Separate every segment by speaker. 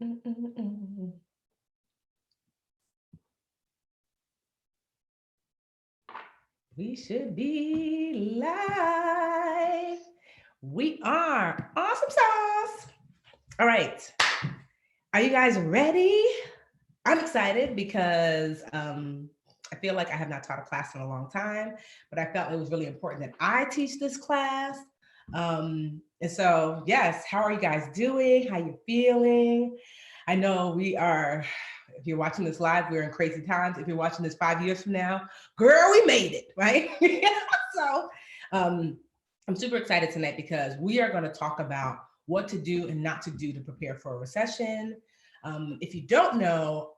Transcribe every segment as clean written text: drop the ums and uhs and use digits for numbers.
Speaker 1: Mm. We should be live. We are awesome sauce. All right. Are you guys ready? I'm excited because I feel like I have not taught a class in a long time, but I felt it was really important that I teach this class. And so, yes, how are you guys doing? How you feeling? I know we are, if you're watching this live, we're in crazy times. If you're watching this 5 years from now, girl, we made it, right? so um, I'm super excited tonight because we are going to talk about what to do and not to do to prepare for a recession. If you don't know,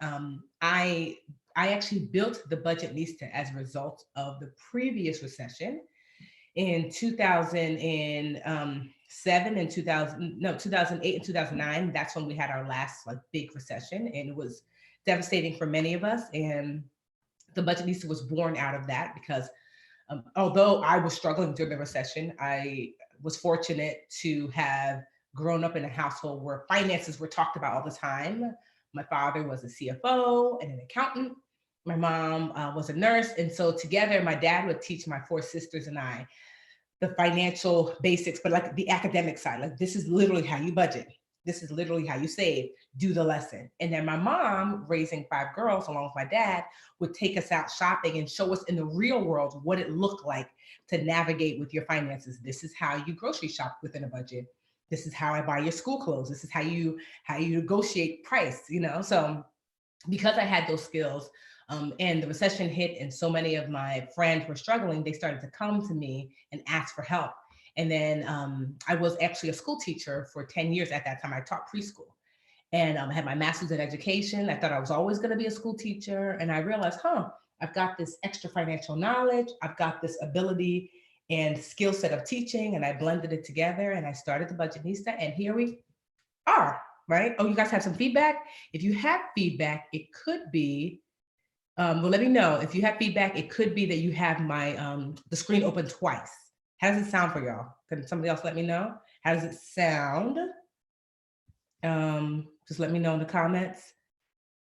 Speaker 1: I actually built the budget Lista as a result of the previous recession in 2007 and 2000, no, 2008 and 2009. That's when we had our last like big recession, and it was devastating for many of us. And the budget Lista was born out of that because although I was struggling during the recession, I was fortunate to have grown up in a household where finances were talked about all the time. My father was a CFO and an accountant. My mom was a nurse. And so together, my dad would teach my four sisters and I the financial basics, but like the academic side. Like, this is literally how you budget. This is literally how you save. Do the lesson. And then my mom, raising five girls along with my dad, would take us out shopping and show us in the real world what it looked like to navigate with your finances. This is how you grocery shop within a budget. This is how I buy your school clothes. This is how you negotiate price. So because I had those skills, and the recession hit and so many of my friends were struggling, they started to come to me and ask for help. And then I was actually a school teacher for 10 years at that time. I taught preschool, and I had my master's in education. I thought I was always going to be a school teacher. And I realized, I've got this extra financial knowledge. I've got this ability and skill set of teaching, and I blended it together and I started the Budgetnista, and here we are, right? Oh, you guys have some feedback? If you have feedback, it could be, well, let me know. If you have feedback, it could be that you have my the screen open twice. How does it sound for y'all? Can somebody else let me know? How does it sound? Just let me know in the comments.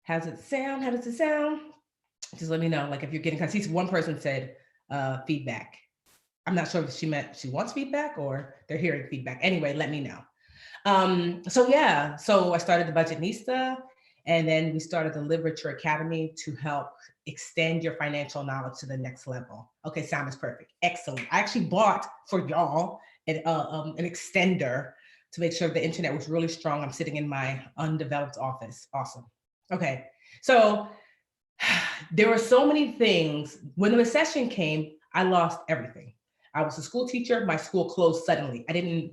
Speaker 1: How does it sound? How does it sound? Just let me know. Like if you're getting, because one person said feedback. I'm not sure if she meant she wants feedback or they're hearing feedback. Anyway, let me know. So I started the Budgetnista, and then we started the Literature Academy to help extend your financial knowledge to the next level. Okay, sound is perfect. Excellent. I actually bought for y'all an extender to make sure the internet was really strong. I'm sitting in my undeveloped office. Awesome. Okay, so there were so many things. When the recession came, I lost everything. I was a school teacher. My school closed suddenly. I didn't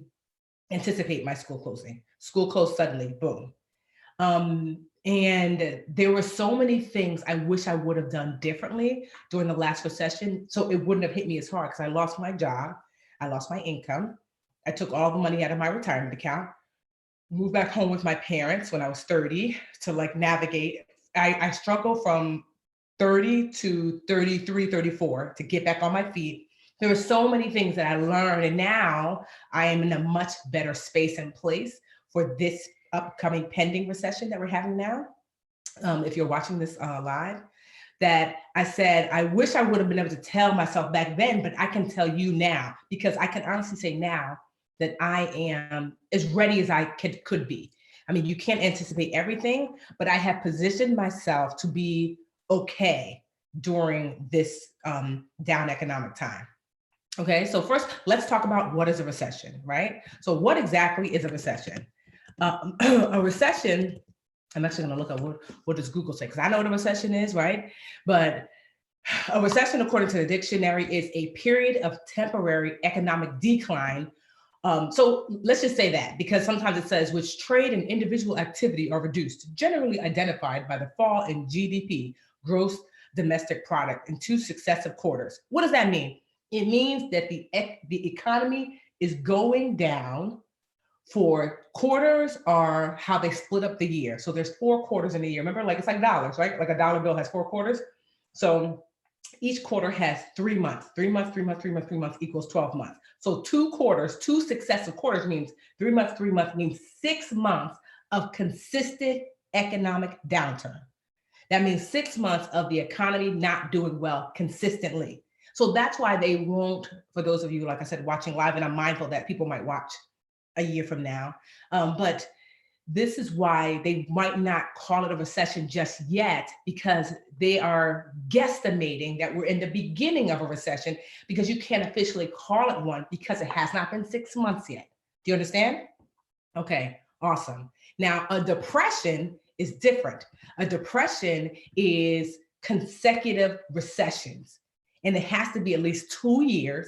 Speaker 1: anticipate my school closing. School closed suddenly, boom. And there were so many things I wish I would have done differently during the last recession, so it wouldn't have hit me as hard, because I lost my job, I lost my income, I took all the money out of my retirement account, moved back home with my parents when I was 30 to like navigate. I struggled from 30 to 33, 34 to get back on my feet. There were so many things that I learned, and now I am in a much better space and place for this upcoming pending recession that we're having now. If you're watching this live, that I said, I wish I would have been able to tell myself back then, but I can tell you now, because I can honestly say now that I am as ready as I could be. I mean, you can't anticipate everything, but I have positioned myself to be okay during this down economic time. Okay, so first, let's talk about what is a recession, right? So what exactly is a recession? A recession, I'm actually going to look up what does Google say, because I know what a recession is, right? But a recession, according to the dictionary, is a period of temporary economic decline. So let's just say that, because sometimes it says which trade and individual activity are reduced, generally identified by the fall in GDP, gross domestic product, in two successive quarters. What does that mean? It means that the economy is going down for quarters, are how they split up the year. So there's 4 quarters in a year. Remember, like it's like dollars, right? Like a dollar bill has 4 quarters. So each quarter has 3 months. 3 months, 3 months, 3 months, 3 months equals 12 months. So 2 quarters, 2 successive quarters means 3 months, 3 months means 6 months of consistent economic downturn. That means 6 months of the economy not doing well consistently. So that's why they won't, for those of you, like I said, watching live, and I'm mindful that people might watch a year from now, but this is why they might not call it a recession just yet, because they are guesstimating that we're in the beginning of a recession, because you can't officially call it one because it has not been 6 months yet. Do you understand? Okay, awesome. Now, a depression is different. A depression is consecutive recessions, and it has to be at least 2 years,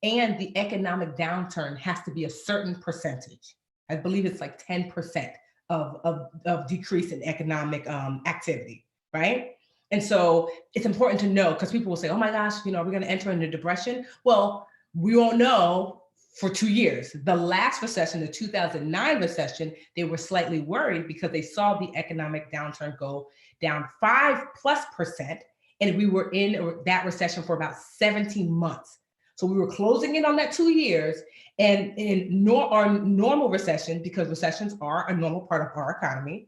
Speaker 1: and the economic downturn has to be a certain percentage. I believe it's like 10% of decrease in economic activity, right? And so it's important to know, because people will say, oh my gosh, are we going to enter into depression? Well, we won't know for 2 years. The last recession, the 2009 recession, they were slightly worried because they saw the economic downturn go down 5+%. And we were in that recession for about 17 months. So we were closing in on that 2 years. And in our normal recession, because recessions are a normal part of our economy,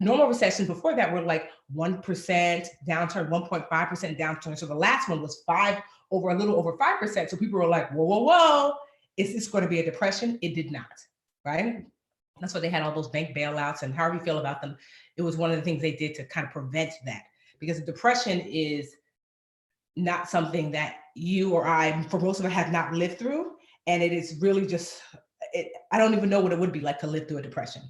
Speaker 1: normal recessions before that were like 1% downturn, 1.5% downturn. So the last one was a little over 5%. So people were like, whoa, whoa, whoa, is this going to be a depression? It did not, right? That's why they had all those bank bailouts, and however you feel about them, it was one of the things they did to kind of prevent that, because a depression is not something that you or I, for most of us, have not lived through. And it is really just, I don't even know what it would be like to live through a depression.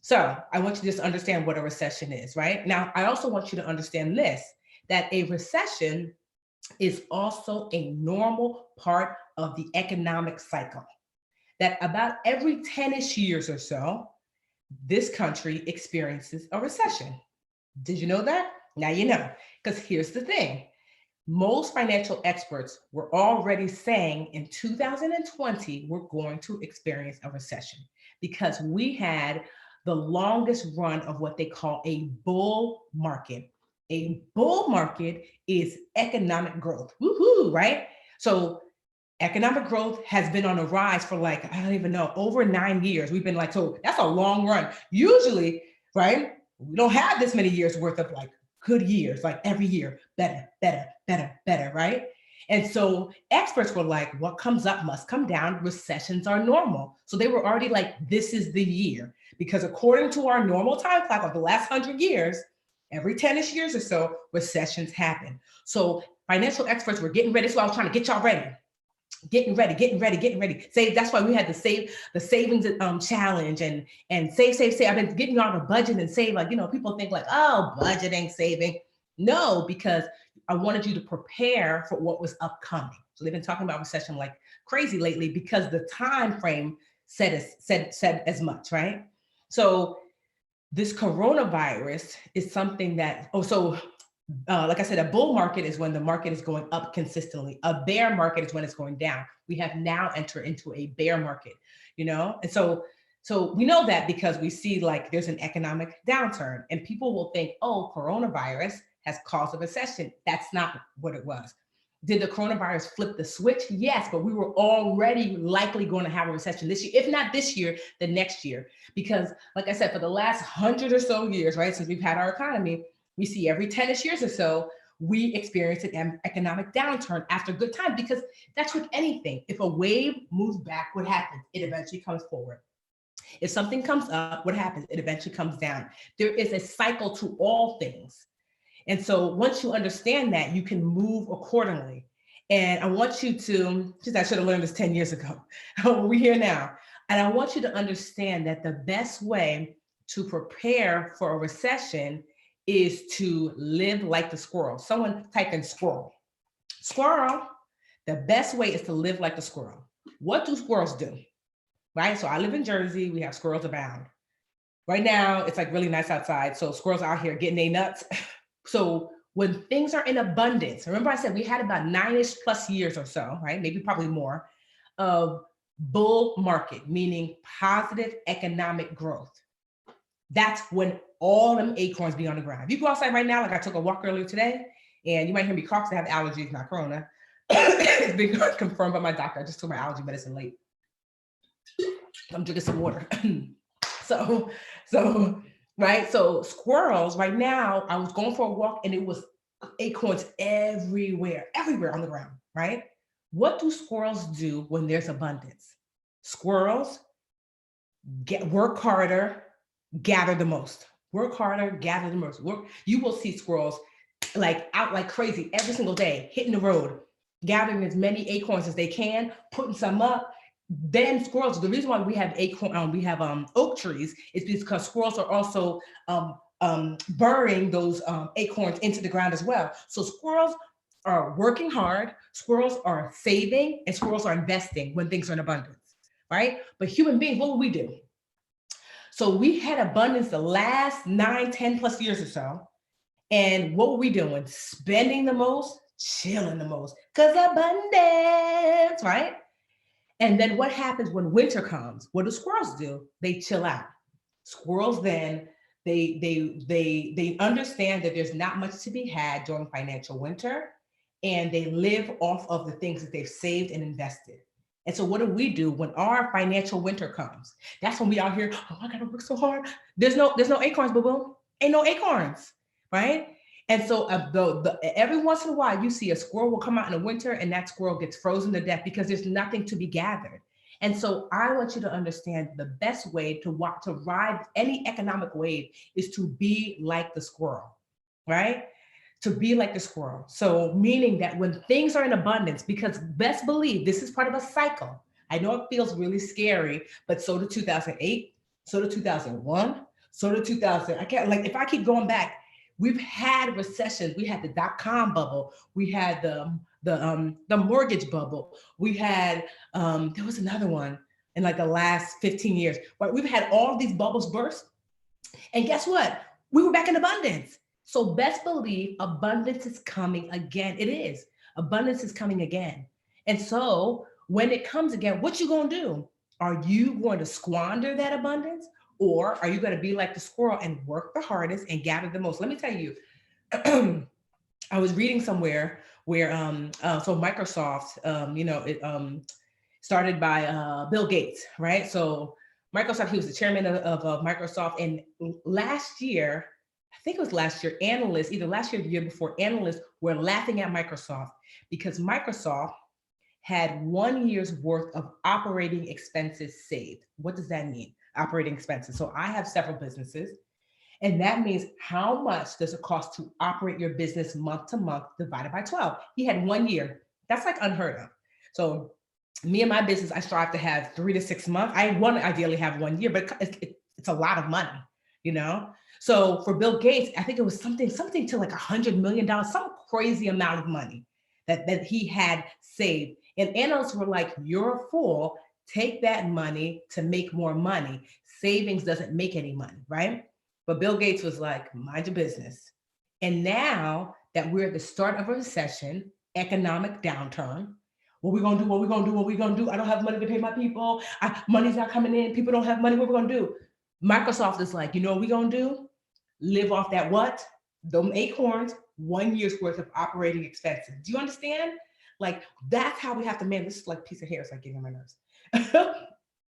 Speaker 1: So I want you to just understand what a recession is, right? Now, I also want you to understand this, that a recession is also a normal part of the economic cycle. That about every 10-ish years or so, this country experiences a recession. Did you know that? Now you know, because here's the thing. Most financial experts were already saying in 2020, we're going to experience a recession, because we had the longest run of what they call a bull market. A bull market is economic growth. Woohoo, right? So economic growth has been on a rise for like, I don't even know, over 9 years. We've been like, so that's a long run. Usually, right? We don't have this many years worth of like good years, like every year, better, better, better, better, right? And so experts were like, what comes up must come down. Recessions are normal. So they were already like, this is the year, because according to our normal time clock of the last 100 years, every 10-ish years or so, recessions happen. So financial experts were getting ready. So I was trying to get y'all ready. Getting ready. Save. That's why we had the savings challenge and save. I've been getting y'all to budget and save. Like, people think like, oh, budgeting, saving. No, because I wanted you to prepare for what was upcoming. So they've been talking about recession like crazy lately, because the time frame said as much, right? So this coronavirus is something that, like I said, a bull market is when the market is going up consistently. A bear market is when it's going down. We have now entered into a bear market, and so we know that because we see like there's an economic downturn, and people will think, oh, coronavirus has caused a recession. That's not what it was. Did the coronavirus flip the switch? Yes, but we were already likely going to have a recession this year. If not this year, the next year. Because like I said, for the last 100 or so years, right, since we've had our economy, we see every 10-ish years or so, we experience an economic downturn after good time, because that's with anything. If a wave moves back, what happens? It eventually comes forward. If something comes up, what happens? It eventually comes down. There is a cycle to all things. And so once you understand that, you can move accordingly. And I want you to, I should have learned this 10 years ago. We're here now. And I want you to understand that the best way to prepare for a recession is to live like the squirrel. Someone type in squirrel. Squirrel, the best way is to live like the squirrel. What do squirrels do? Right? So I live in Jersey, we have squirrels abound. Right now, it's like really nice outside. So squirrels out here getting their nuts. So when things are in abundance, remember I said we had about 9-ish plus years or so, right? Maybe probably more, of bull market, meaning positive economic growth. That's when all them acorns be on the ground. If you go outside right now, like I took a walk earlier today, and you might hear me cough because I have allergies, not corona. It's been confirmed by my doctor. I just took my allergy medicine late. I'm drinking some water. So, so, right. So squirrels right now, I was going for a walk and it was acorns everywhere, everywhere on the ground, right? What do squirrels do when there's abundance? Squirrels work harder, gather the most. Work harder, gather the most. You will see squirrels like out like crazy every single day, hitting the road, gathering as many acorns as they can, putting some up. Then squirrels. The reason why we have oak trees is because squirrels are also burying those acorns into the ground as well. So squirrels are working hard, squirrels are saving, and squirrels are investing when things are in abundance, right? But human beings, what will we do? So we had abundance the last 9, 10 plus years or so. And what were we doing? Spending the most, chilling the most, because abundance, right? And then what happens when winter comes? What do squirrels do? They chill out. Squirrels then they understand that there's not much to be had during financial winter, and they live off of the things that they've saved and invested. And so what do when our financial winter comes? That's when we out here, oh, I gotta work so hard. There's no acorns, boo boo. Ain't no acorns, right? And so every once in a while, you see a squirrel will come out in the winter, and that squirrel gets frozen to death because there's nothing to be gathered. And so I want you to understand the best way to ride any economic wave is to be like the squirrel, right? To be like the squirrel. So meaning that when things are in abundance, because best believe this is part of a cycle. I know it feels really scary, but so did 2008, so did 2001, so did 2000. I can't like if I keep going back, we've had recessions. We had the dot-com bubble. We had the mortgage bubble. We had there was another one in like the last 15 years. Right? We've had all these bubbles burst. And guess what? We were back in abundance. So best believe abundance is coming again. It is. Abundance is coming again. And so when it comes again, what you gonna do? Are you going to squander that abundance? Or are you going to be like the squirrel and work the hardest and gather the most? Let me tell you, I was reading somewhere where so Microsoft, it started by Bill Gates, right? So Microsoft, he was the chairman of Microsoft, and last year, I think it was last year, analysts, either last year or the year before, analysts were laughing at Microsoft because Microsoft had 1 year's worth of operating expenses saved. What does that mean? Operating expenses. So I have several businesses. And that means how much does it cost to operate your business month to month divided by 12? He had 1 year. That's like unheard of. So me and my business, I strive to have 3 to 6 months. I want to ideally have 1 year, but it's a lot of money, you know? So for Bill Gates, I think it was something to like $100 million, some crazy amount of money that he had saved. And analysts were like, you're a fool. Take that money to make more money. Savings doesn't make any money, right? But Bill Gates was like, mind your business. And now that we're at the start of a recession, economic downturn, what we gonna do? What we gonna do? What we gonna do? I don't have money to pay my people. Money's not coming in. People don't have money. What we gonna do? Microsoft is like, you know what we gonna do? Live off that what? Them acorns, 1 year's worth of operating expenses. Do you understand? Like that's how we have to manage. This is like a piece of hair, it's like getting on my nerves.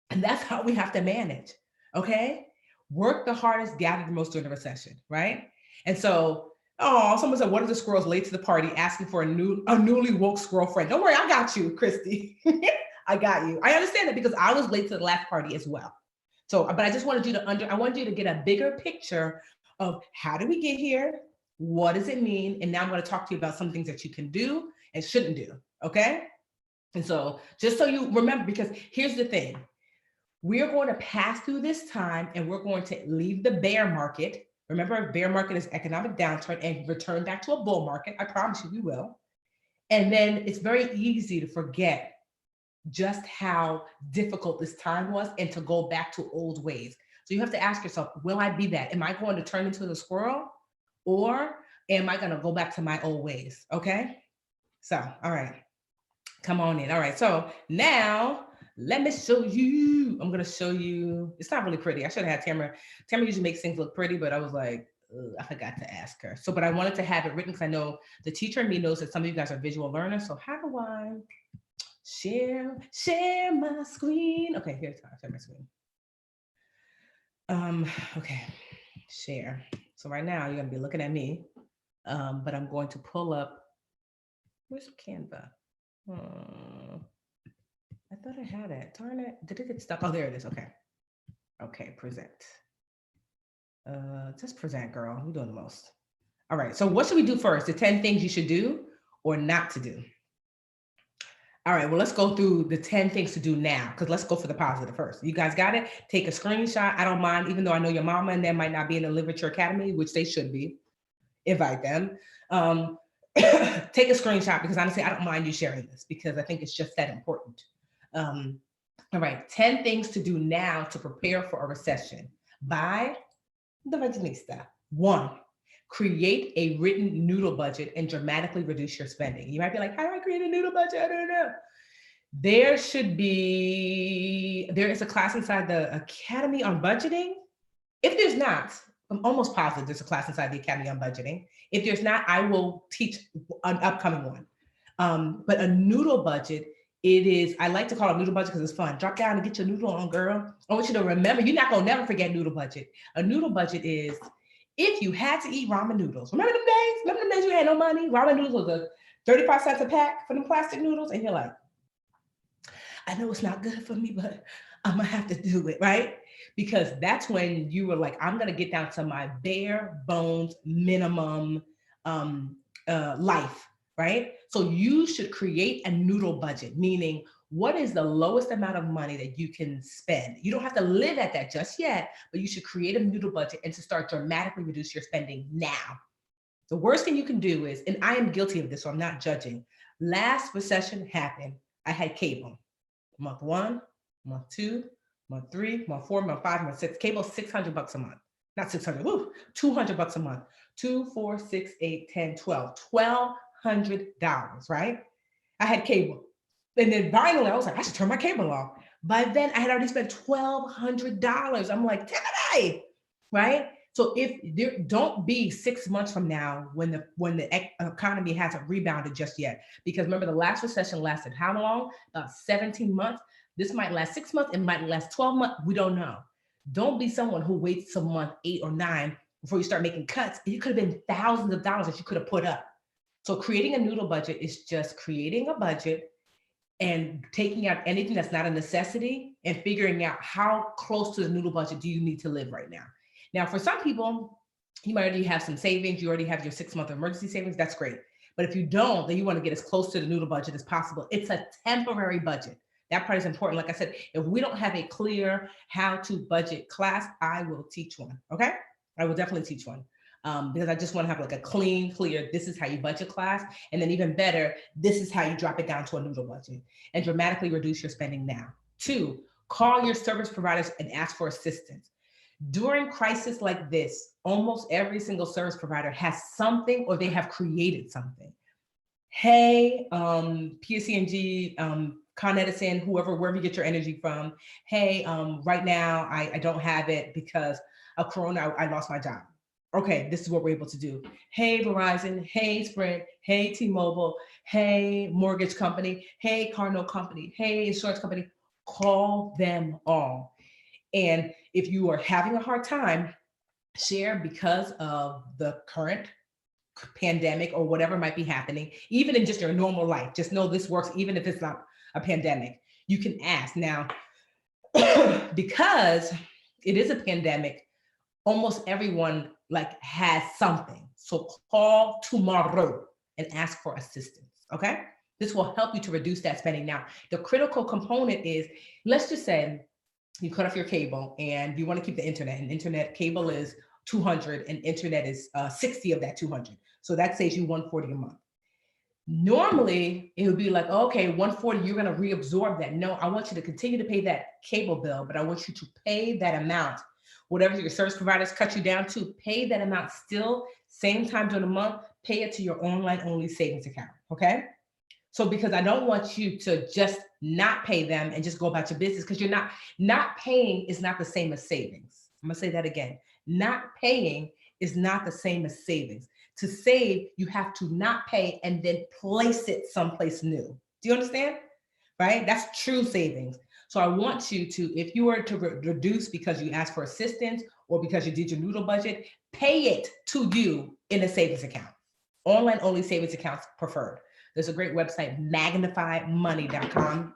Speaker 1: And that's how we have to manage. Okay. Work the hardest, gather the most during the recession, right? And so, oh, someone said, what are the squirrels late to the party asking for a newly woke squirrel friend? Don't worry, I got you, Christy. I got you. I understand that because I was late to the last party as well. So, but I just wanted you to I wanted you to get a bigger picture of how did we get here? What does it mean? And now I'm going to talk to you about some things that you can do and shouldn't do. Okay. And so just so you remember, because here's the thing, we're going to pass through this time and we're going to leave the bear market. Remember, bear market is economic downturn and return back to a bull market. I promise you we will. And then it's very easy to forget just how difficult this time was and to go back to old ways. So you have to ask yourself, will I be that? Am I going to turn into the squirrel or am I going to go back to my old ways? Okay. So, all right, come on in. All right. So now let me show you. I'm going to show you. It's not really pretty. I should have had Tamara. Tamara usually makes things look pretty, but I was like, I forgot to ask her. So, but I wanted to have it written because I know the teacher in me knows that some of you guys are visual learners. So how do I share my screen? Okay, here's how I share my screen. Okay, share. So right now you're gonna be looking at me, but I'm going to pull up. Where's Canva? Hmm, I thought I had it. Darn it! Did it get stuck? Oh, there it is. Okay. Okay, present. Just present, girl. You're doing the most. All right. So what should we do first? The 10 things you should do or not to do. All right, well, let's go through the 10 things to do now because let's go for the positive first. You guys got it? Take a screenshot. I don't mind, even though I know your mama and them might not be in the Literature Academy, which they should be. Invite them. Um, take a screenshot because honestly, I don't mind you sharing this because I think it's just that important. Um, all right, 10 things to do now to prepare for a recession by the Vaginista. One, create a written noodle budget and dramatically reduce your spending. You might be like, how do I create a noodle budget? I don't know. There is a class inside the Academy on Budgeting. If there's not, I'm almost positive there's a class inside the Academy on Budgeting. If there's not, I will teach an upcoming one. But a noodle budget, it is, I like to call it a noodle budget because it's fun. Drop down and get your noodle on, girl. I want you to remember, you're not gonna never forget noodle budget. A noodle budget is if you had to eat ramen noodles. Remember them days? Remember them days you had no money? Ramen noodles was a 35 cents a pack for them plastic noodles, and you're like, I know it's not good for me, but I'm gonna have to do it, right? Because that's when you were like, I'm gonna get down to my bare bones minimum um, life, right? So you should create a noodle budget, meaning what is the lowest amount of money that you can spend? You don't have to live at that just yet, but you should create a noodle budget and to start dramatically reduce your spending now. The worst thing you can do is, and I am guilty of this, so I'm not judging. Last recession happened. I had cable. Month one, month two, month three, month four, month five, month six. Cable $600 a month. Not 600, woo, $200 a month. 2, 4, 6, 8, 10, 12. $1,200, right? I had cable. And then finally, I was like, I should turn my cable off. By then, I had already spent $1,200. I'm like, Timothy, right? So if there, don't be 6 months from now when the economy hasn't rebounded just yet, because remember the last recession lasted how long? About 17 months. This might last 6 months. It might last 12 months. We don't know. Don't be someone who waits a month 8 or 9 before you start making cuts. It could have been thousands of dollars that you could have put up. So creating a noodle budget is just creating a budget and taking out anything that's not a necessity and figuring out how close to the noodle budget do you need to live right now. Now, for some people, you might already have some savings. You already have your 6 month emergency savings. That's great. But if you don't, then you want to get as close to the noodle budget as possible. It's a temporary budget. That part is important. Like I said, if we don't have a clear how to budget class, I will teach one. Okay. I will definitely teach one. Because I just want to have like a clean, clear, this is how you budget class. And then even better, this is how you drop it down to a noodle budget and dramatically reduce your spending now. 2, call your service providers and ask for assistance. During crisis like this, almost every single service provider has something or they have created something. Hey, PSC&G, Con Edison, whoever, wherever you get your energy from. Hey, right now I don't have it because of Corona, I lost my job. Okay, this is what we're able to do. Hey, Verizon. Hey, Sprint. Hey, T-Mobile. Hey, mortgage company. Hey, car note company. Hey, insurance company. Call them all. And if you are having a hard time, share because of the current pandemic or whatever might be happening, even in just your normal life. Just know this works, even if it's not a pandemic. You can ask. Now, because it is a pandemic, almost everyone like has something. So call tomorrow and ask for assistance. Okay. This will help you to reduce that spending. Now, the critical component is, let's just say you cut off your cable and you want to keep the internet, and internet cable is 200 and internet is 60 of that 200. So that saves you 140 a month. Normally it would be like, okay, 140, you're going to reabsorb that. No, I want you to continue to pay that cable bill, but I want you to pay that amount. Whatever your service providers cut you down to, pay that amount still, same time during the month, pay it to your online only savings account. Okay. So because I don't want you to just not pay them and just go about your business, because not paying is not the same as savings. I'm gonna say that again. Not paying is not the same as savings. To save, you have to not pay and then place it someplace new. Do you understand? Right? That's true savings. So I want you to, if you were to reduce because you asked for assistance or because you did your noodle budget, pay it to you in a savings account. Online only savings accounts preferred. There's a great website, magnifymoney.com,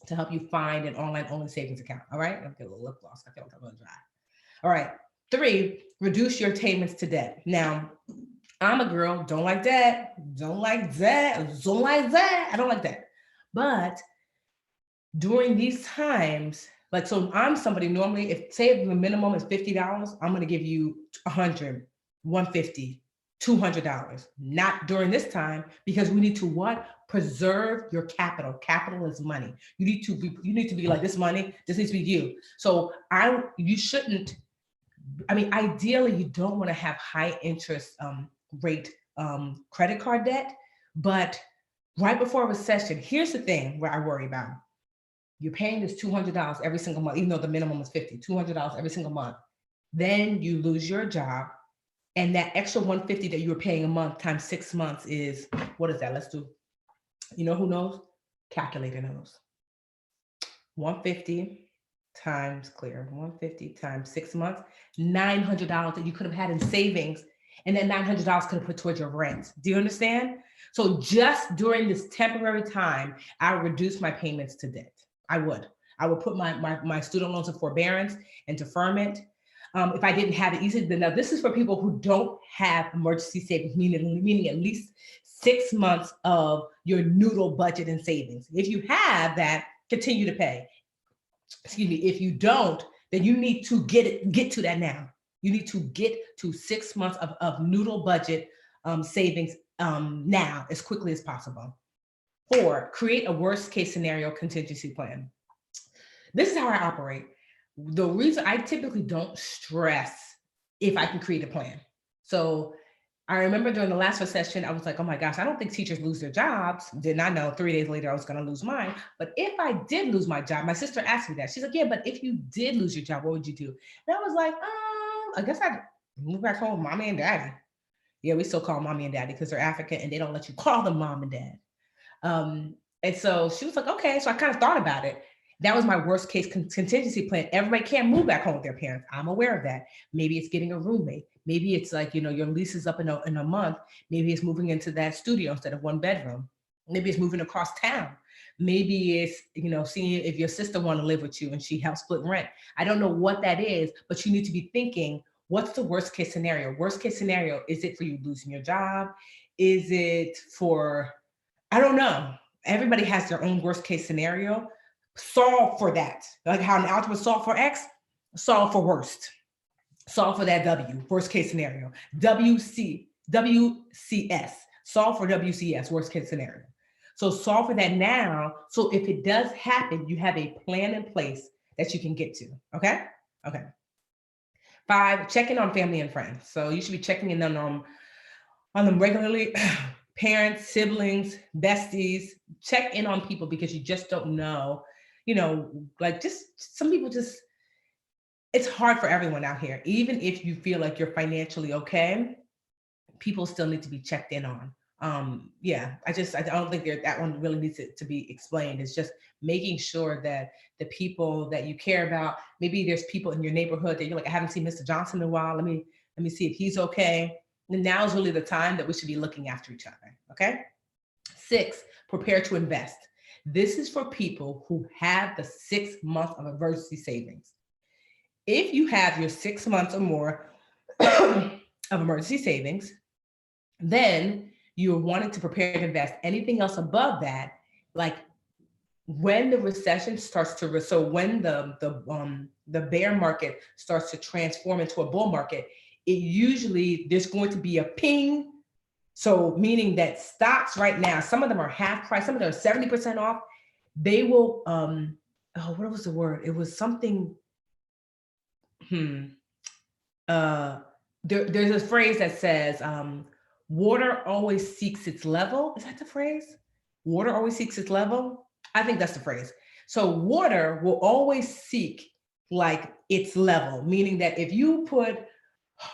Speaker 1: to help you find an online only savings account. All right. I'm getting a little lip gloss. I feel like I'm going to dry. All right. 3, reduce your payments to debt. Now, I'm a girl, don't like that. Don't like that. Don't like that. I don't like that. But during these times, like, so I'm somebody normally, if say the minimum is $50, I'm going to give you 100, 150, $200. Not during this time, because we need to what? Preserve your capital. Capital is money. You need to be like, this money, this needs to be you. So you shouldn't, I mean, ideally you don't want to have high interest rate credit card debt, but right before a recession, here's the thing where I worry about. You're paying this $200 every single month, even though the minimum is $50, $200 every single month. Then you lose your job, and that extra $150 that you were paying a month times 6 months is, what is that? Let's do, you know who knows? Calculator knows. 150 times clear, 150 times 6 months, $900 that you could have had in savings, and that $900 could have put towards your rent. Do you understand? So just during this temporary time, I reduce my payments to debt. I would put my student loans in forbearance and deferment. If I didn't have it easy, then now this is for people who don't have emergency savings, meaning at least 6 months of your noodle budget and savings. If you have that, continue to pay. Excuse me. If you don't, then you need to get to that now. You need to get to 6 months of noodle budget savings now as quickly as possible. 4, create a worst case scenario contingency plan. This is how I operate. The reason I typically don't stress if I can create a plan. So I remember during the last recession, I was like, oh my gosh, I don't think teachers lose their jobs. Did not know 3 days later I was going to lose mine. But if I did lose my job, my sister asked me that. She's like, yeah, but if you did lose your job, what would you do? And I was like, I guess I'd move back home with mommy and daddy. Yeah, we still call mommy and daddy because they're African and they don't let you call them mom and dad. And so she was like, okay. So I kind of thought about it. That was my worst case contingency plan. Everybody can't move back home with their parents. I'm aware of that. Maybe it's getting a roommate. Maybe it's like, your lease is up in a month. Maybe it's moving into that studio instead of 1 bedroom. Maybe it's moving across town. Maybe it's, seeing if your sister want to live with you and she helps split rent. I don't know what that is, but you need to be thinking, what's the worst case scenario? Worst case scenario, is it for you losing your job? Is it for, I don't know. Everybody has their own worst case scenario. Solve for that. Like how an algebra solve for X, solve for worst. Solve for that W, worst case scenario. WCS, solve for WCS, worst case scenario. So solve for that now. So if it does happen, you have a plan in place that you can get to. Okay. 5, check in on family and friends. So you should be checking in on them regularly. Parents, siblings, besties, check in on people because you just don't know, like just some people just, it's hard for everyone out here. Even if you feel like you're financially okay, people still need to be checked in on. I don't think that one really needs to be explained. It's just making sure that the people that you care about, maybe there's people in your neighborhood that you're like, I haven't seen Mr. Johnson in a while. Let me see if he's okay. And now is really the time that we should be looking after each other. Okay. 6, prepare to invest. This is for people who have the 6 months of emergency savings. If you have your 6 months or more of emergency savings, then you're wanting to prepare to invest. Anything else above that, like when the recession starts to, so when the bear market starts to transform into a bull market, it usually, there's going to be a ping. So meaning that stocks right now, some of them are half price, some of them are 70% off. They will, what was the word? It was something, there's a phrase that says, water always seeks its level. Is that the phrase? Water always seeks its level. I think that's the phrase. So water will always seek like its level, meaning that if you put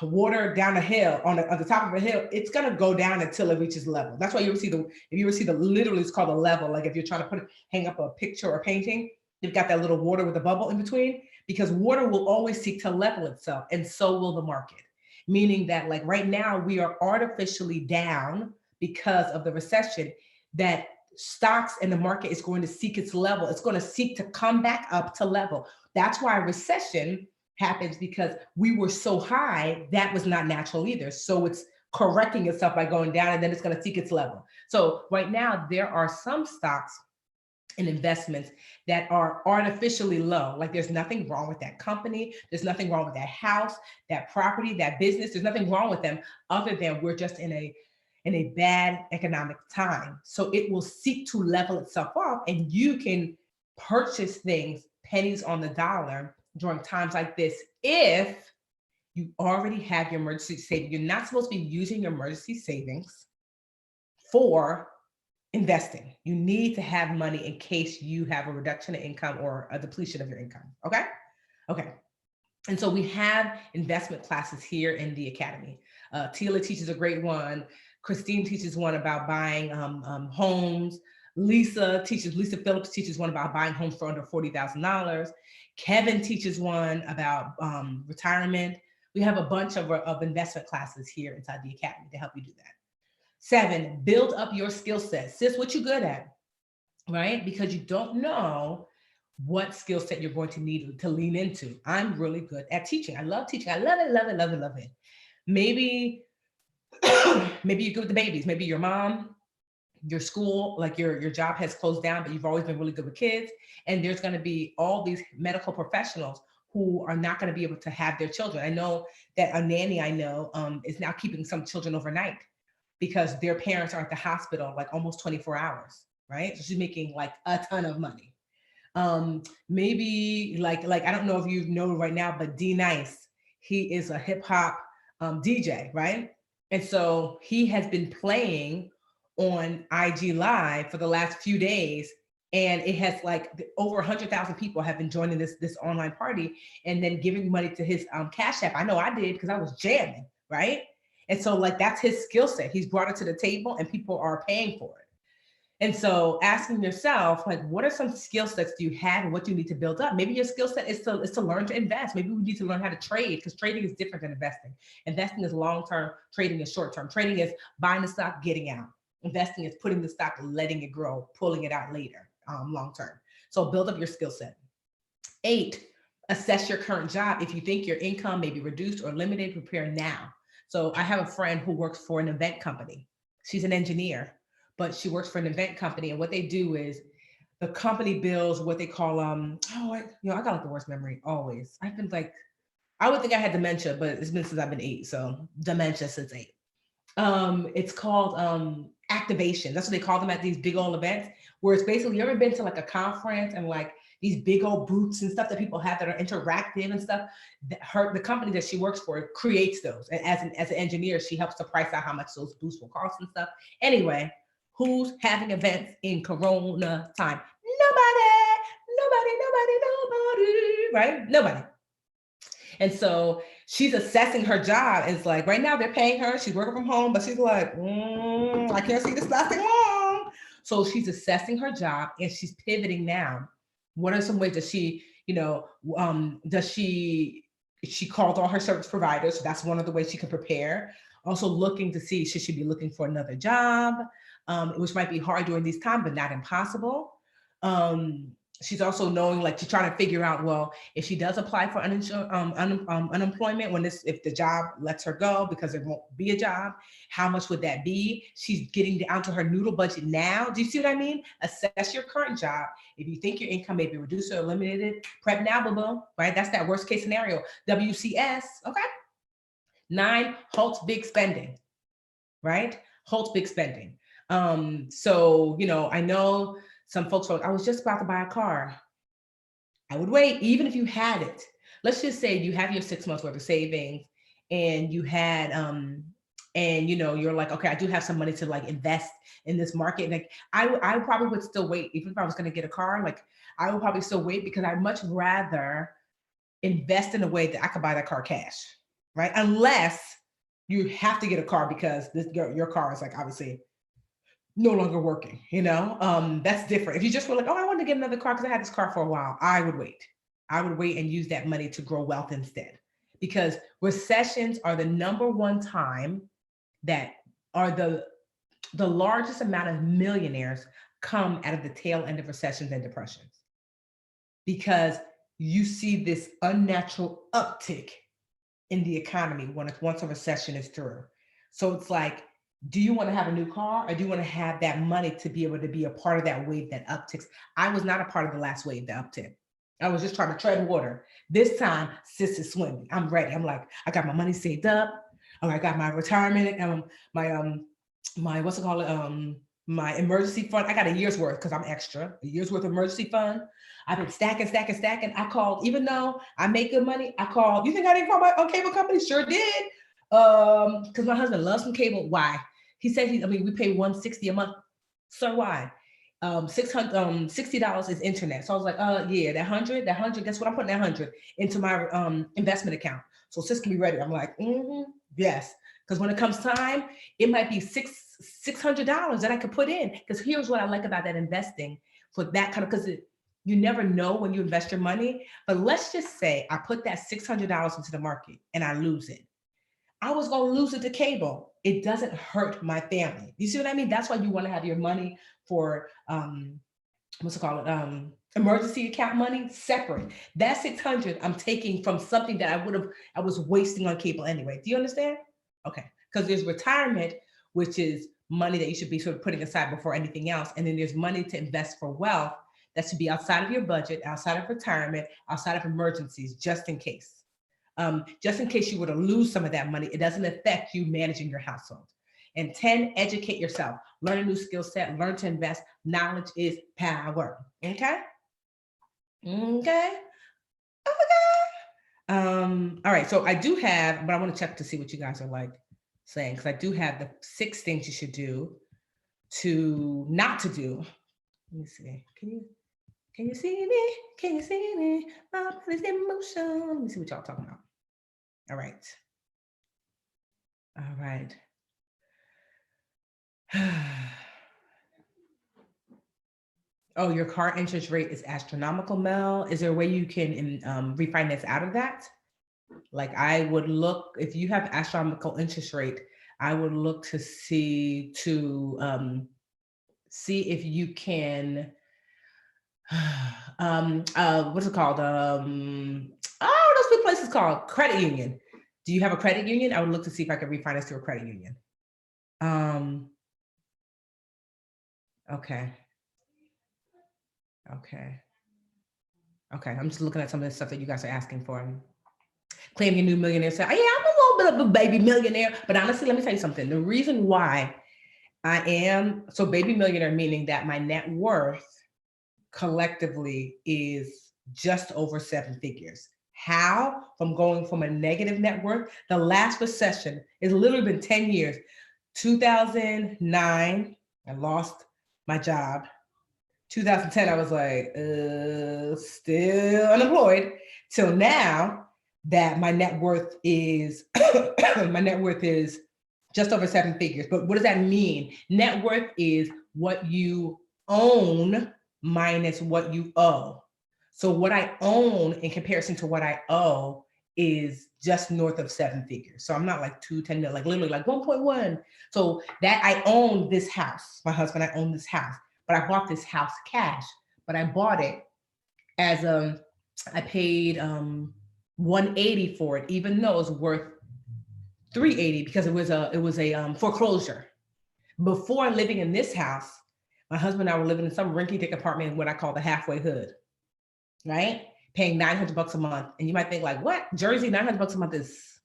Speaker 1: water down a hill on the top of a hill, it's going to go down until it reaches level. That's why if you ever see the literally it's called a level. Like if you're trying to hang up a picture or painting, You've got that little water with a bubble in between, because water will always seek to level itself, and so will the market. Meaning that, like right now, we are artificially down because of the recession, that stocks and the market is going to seek its level. It's going to seek to come back up to level. That's why a recession happens, because we were so high, that was not natural either. So it's correcting itself by going down, and then it's going to seek its level. So right now, there are some stocks and investments that are artificially low. Like there's nothing wrong with that company. There's nothing wrong with that house, that property, that business. There's nothing wrong with them, other than we're just in a bad economic time. So it will seek to level itself off, and you can purchase things pennies on the dollar during times like this if you already have your emergency savings. You're not supposed to be using your emergency savings for investing. You need to have money in case you have a reduction in income or a depletion of your income. Okay. Okay. And so we have investment classes here in the academy. Tila teaches a great one. Christine teaches one about buying homes. Lisa Phillips teaches one about buying homes for under $40,000. Kevin teaches one about retirement. We have a bunch of investment classes here inside the academy to help you do that. 7, build up your skill set. Sis, what you good at, right? Because you don't know what skill set you're going to need to lean into. I'm really good at teaching. I love teaching. I love it, love it, love it, love it. Maybe, maybe you're good with the babies. Maybe your mom, your school, like your job has closed down, but you've always been really good with kids. And there's going to be all these medical professionals who are not going to be able to have their children. I know that a nanny I know is now keeping some children overnight because their parents are at the hospital like almost 24 hours, right? So she's making like a ton of money. Maybe like I don't know if you know right now, but D Nice, he is a hip hop DJ, right? And so he has been playing on IG Live for the last few days, and it has like over 100,000 people have been joining this online party and then giving money to his Cash App. I know I did because I was jamming, right? And so like that's his skill set. He's brought it to the table and people are paying for it. And so asking yourself, like, what are some skill sets do you have and what do you need to build up? Maybe your skill set is to learn to invest. Maybe we need to learn how to trade, because trading is different than investing. Investing is long-term, trading is short-term. Trading is buying the stock, getting out. Investing is putting the stock, letting it grow, pulling it out later, long-term. So build up your skill set. 8, assess your current job. If you think your income may be reduced or limited, prepare now. So I have a friend who works for an event company. She's an engineer, but she works for an event company. And what they do is the company builds what they call, I got like the worst memory always. I've been like, I would think I had dementia, but it's been since I've been 8. So dementia since 8. It's called activation. That's what they call them at these big old events, where it's basically, you ever been to like a conference and like these big old booths and stuff that people have that are interactive and stuff? The company that she works for creates those. And as an engineer, she helps to price out how much those booths will cost and stuff. Anyway, who's having events in Corona time? Nobody, right? Nobody. And so she's assessing her job. It's like right now they're paying her. She's working from home, but she's like, I can't see this lasting long. So she's assessing her job and she's pivoting now. What are some ways that she, she called all her service providers. So that's one of the ways she can prepare. Also looking to see, should she be looking for another job, which might be hard during these times, but not impossible. She's also knowing, like, she's trying to figure out, well, if she does apply for unemployment, if the job lets her go because there won't be a job, how much would that be? She's getting down to her noodle budget now. Do you see what I mean? Assess your current job. If you think your income may be reduced or eliminated, prep now, boo-boo, right? That's that worst case scenario. WCS, okay? 9, halt big spending, right? Halt big spending. So, I know some folks are like, I was just about to buy a car. I would wait, even if you had it. Let's just say you have your 6 months worth of savings and you had, you're like, okay, I do have some money to like invest in this market. Like I probably would still wait, even if I was going to get a car, like I would probably still wait because I'd much rather invest in a way that I could buy that car cash, right? Unless you have to get a car because your car is like obviously no longer working, that's different. If you just were like, oh, I want to get another car because I had this car for a while, I would wait. I would wait and use that money to grow wealth instead. Because recessions are the number one time that are the largest amount of millionaires come out of the tail end of recessions and depressions. Because you see this unnatural uptick in the economy once a recession is through. So it's like, do you want to have a new car or do you want to have that money to be able to be a part of that wave that upticks? I was not a part of the last wave that uptick. I was just trying to tread water. This time, sis is swimming. I'm ready. I'm like, I got my money saved up. I got my retirement, my what's it called? My emergency fund. I got a year's worth because I'm extra. A year's worth of emergency fund. I've been stacking. I called, even though I make good money, I called. You think I didn't call my cable company? Sure did. Because my husband loves some cable. Why? He said we pay $160 a month. So why? $60 is internet. So I was like, yeah, that hundred, guess what? I'm putting that 100 into my investment account. So sis can be ready. I'm like, yes. Because when it comes time, it might be $600 that I could put in. Because here's what I like about that investing for that kind of, because you never know when you invest your money. But let's just say I put that $600 into the market and I lose it. I was going to lose it to cable. It doesn't hurt my family. You see what I mean? That's why you want to have your money for what's it called? Emergency account money separate. That 600 I'm taking from something that I was wasting on cable anyway. Do you understand? Okay. Because there's retirement, which is money that you should be sort of putting aside before anything else. And then there's money to invest for wealth that should be outside of your budget, outside of retirement, outside of emergencies, just in case. Just in case you were to lose some of that money, it doesn't affect you managing your household. And 10, educate yourself. Learn a new skill set, learn to invest. Knowledge is power. Okay? Okay. All right. So I do have, but I want to check to see what you guys are like saying, because I do have the 6 things you should do to not to do. Let me see. Can you see me? Can you see me? My body's in motion. Let me see what y'all talking about. All right. All right. Oh, your car interest rate is astronomical, Mel. Is there a way you can refinance out of that? Like I would look, if you have astronomical interest rate, I would look to see if you can, what's it called? Those big places called credit union. Do you have a credit union? I would look to see if I could refinance through a credit union. Okay. I'm just looking at some of the stuff that you guys are asking for. Claim your new millionaire. Say, oh, yeah, I'm a little bit of a baby millionaire. But honestly, let me tell you something. The reason why I am so baby millionaire, meaning that my net worth collectively is just over 7 figures. How? From going from a negative net worth. The last recession has literally been 10 years. 2009, I lost my job. 2010, I was like, still unemployed. Till now that my net worth is just over 7 figures. But what does that mean? Net worth is what you own minus what you owe. So what I own in comparison to what I owe is just north of 7 figures. So I'm not like 210, like literally like 1.1. So that I own this house. My husband, I own this house. But I bought this house cash, but I bought it as I paid $180 for it, even though it was worth $380 because it was a foreclosure. Before living in this house, my husband and I were living in some rinky-dink apartment in what I call the halfway hood, right? Paying $900 a month. And you might think like, what? Jersey, $900 a month is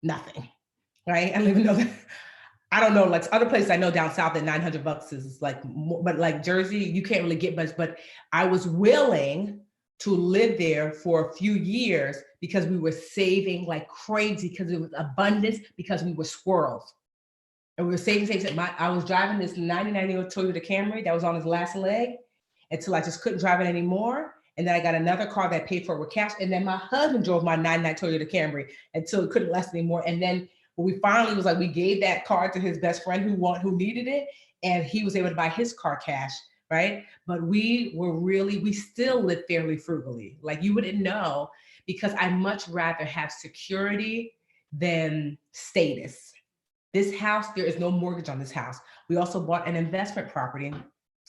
Speaker 1: nothing, right? I don't even know that. I don't know, like other places I know down south that $900 is like, but like Jersey, you can't really get much. But I was willing to live there for a few years because we were saving like crazy, because it was abundance, because we were squirrels. And we were saving. I was driving this 99-year-old Toyota Camry that was on its last leg until I just couldn't drive it anymore. And then I got another car that I paid for it with cash. And then my husband drove my 99 Toyota Camry until it couldn't last anymore. And then we finally was like, we gave that car to his best friend who needed it. and he was able to buy his car cash, right? But we still live fairly frugally. Like you wouldn't know, because I much rather have security than status. This house, there is no mortgage on this house. We also bought an investment property.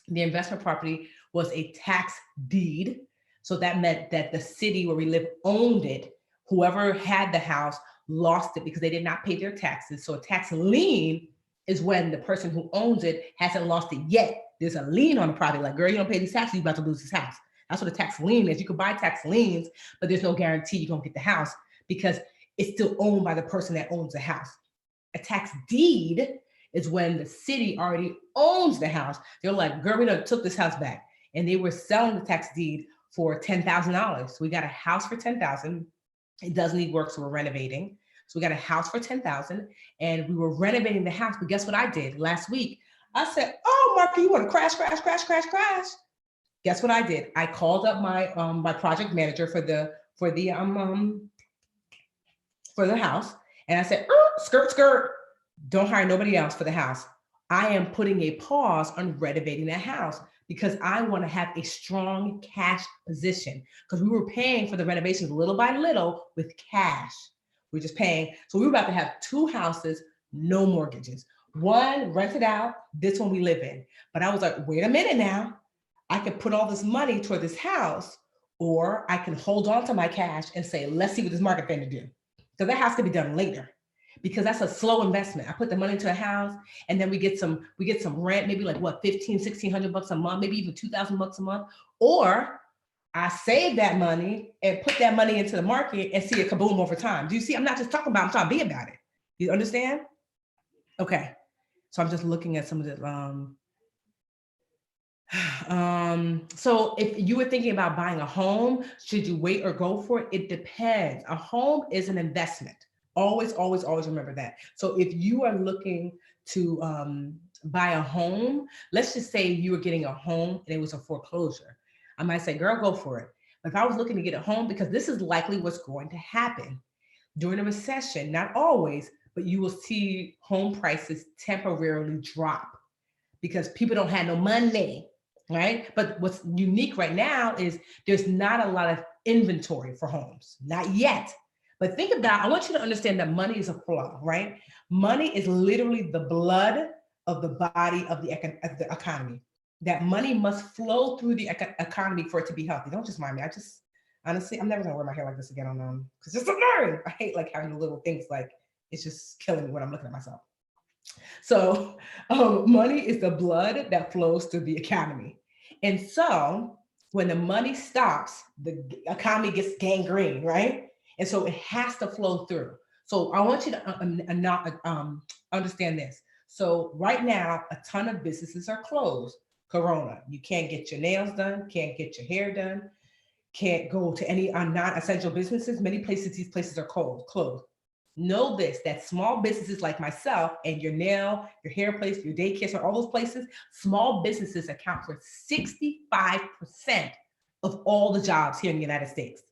Speaker 1: The investment property was a tax deed. So that meant that the city where we live owned it. Whoever had the house lost it because they did not pay their taxes. So a tax lien is when the person who owns it hasn't lost it yet. There's a lien on the property. Like, girl, you don't pay these taxes, you're about to lose this house. That's what a tax lien is. You could buy tax liens, but there's no guarantee you're gonna get the house because it's still owned by the person that owns the house. A tax deed is when the city already owns the house. They're like, girl, we done took this house back. And they were selling the tax deed for $10,000. So we got a house for $10,000. It does need work, so we're renovating. So we got a house for $10,000 and we were renovating the house. But guess what I did last week? I said, oh, Marky, you want to crash. Guess what I did? I called up my project manager for the house. And I said, skirt, don't hire nobody else for the house. I am putting a pause on renovating that house because I want to have a strong cash position, because we were paying for the renovations little by little with cash. We're just paying. So we were about to have 2 houses, no mortgages. One rented out, this one we live in. But I was like, wait a minute now. I could put all this money toward this house, or I can hold on to my cash and say, let's see what this market going to do. So that has to be done later, because that's a slow investment. I put the money into a house and then we get some rent, maybe like what, 15, 1600 bucks a month, maybe even 2,000 bucks a month. Or I save that money and put that money into the market and see it kaboom over time. Do you see? I'm not just talking about, I'm trying to be about it. You understand? Okay. So I'm just looking at some of the, so if you were thinking about buying a home, should you wait or go for it? It depends. A home is an investment. Always remember that. So if you are looking to buy a home, let's just say you were getting a home and it was a foreclosure. I might say, girl, go for it. But if I was looking to get a home, because this is likely what's going to happen during a recession, not always, but you will see home prices temporarily drop because people don't have no money, right? But what's unique right now is there's not a lot of inventory for homes, not yet. But think about, I want you to understand that money is a flow, right? Money is literally the blood of the body of the economy. That money must flow through the economy for it to be healthy. Don't just mind me. Honestly, I'm never gonna wear my hair like this again on because it's annoying. I hate like having the little things, like it's just killing me when I'm looking at myself. So money is the blood that flows through the economy. And so when the money stops, the economy gets gangrene, right? And so it has to flow through. So I want you to understand this. So right now, a ton of businesses are closed. Corona, you can't get your nails done, can't get your hair done, can't go to any non-essential businesses. Many places, these places are closed. Know this, that small businesses like myself and your nail, your hair place, your daycare, so all those places, small businesses account for 65% of all the jobs here in the United States.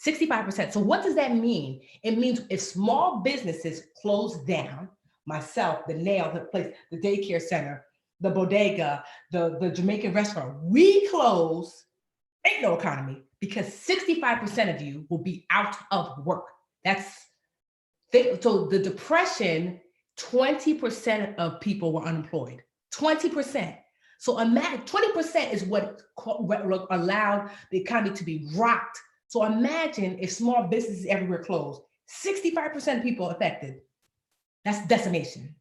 Speaker 1: 65%. So what does that mean? It means if small businesses close down, myself, the nail, the place, the daycare center, the bodega, the Jamaican restaurant, we close, ain't no economy, because 65% of you will be out of work. So the depression, 20% of people were unemployed, 20%. So imagine 20% is what allowed the economy to be rocked. So imagine if small businesses everywhere closed, 65% of people affected. That's decimation.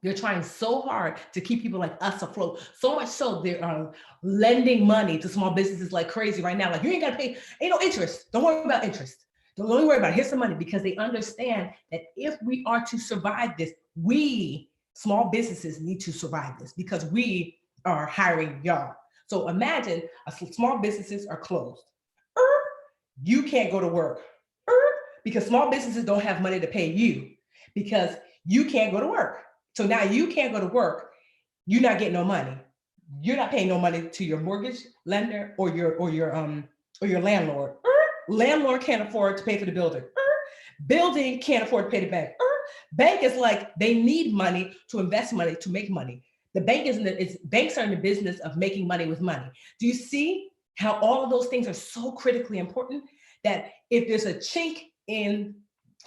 Speaker 1: They're trying so hard to keep people like us afloat. So much so they're lending money to small businesses like crazy right now. Like, you ain't gotta pay, ain't no interest. Don't worry about interest. Don't worry about it. Here's some money, because they understand that if we are to survive this, we, small businesses, need to survive this because we are hiring y'all. So imagine small businesses are closed. You can't go to work because small businesses don't have money to pay you because you can't go to work. So now you can't go to work. You're not getting no money. You're not paying no money to your mortgage lender or your landlord. Landlord can't afford to pay for the building. Building can't afford to pay the bank. Bank is like, they need money to invest money to make money. The bank isn't, banks are in the business of making money with money. Do you see how all of those things are so critically important that if there's a chink in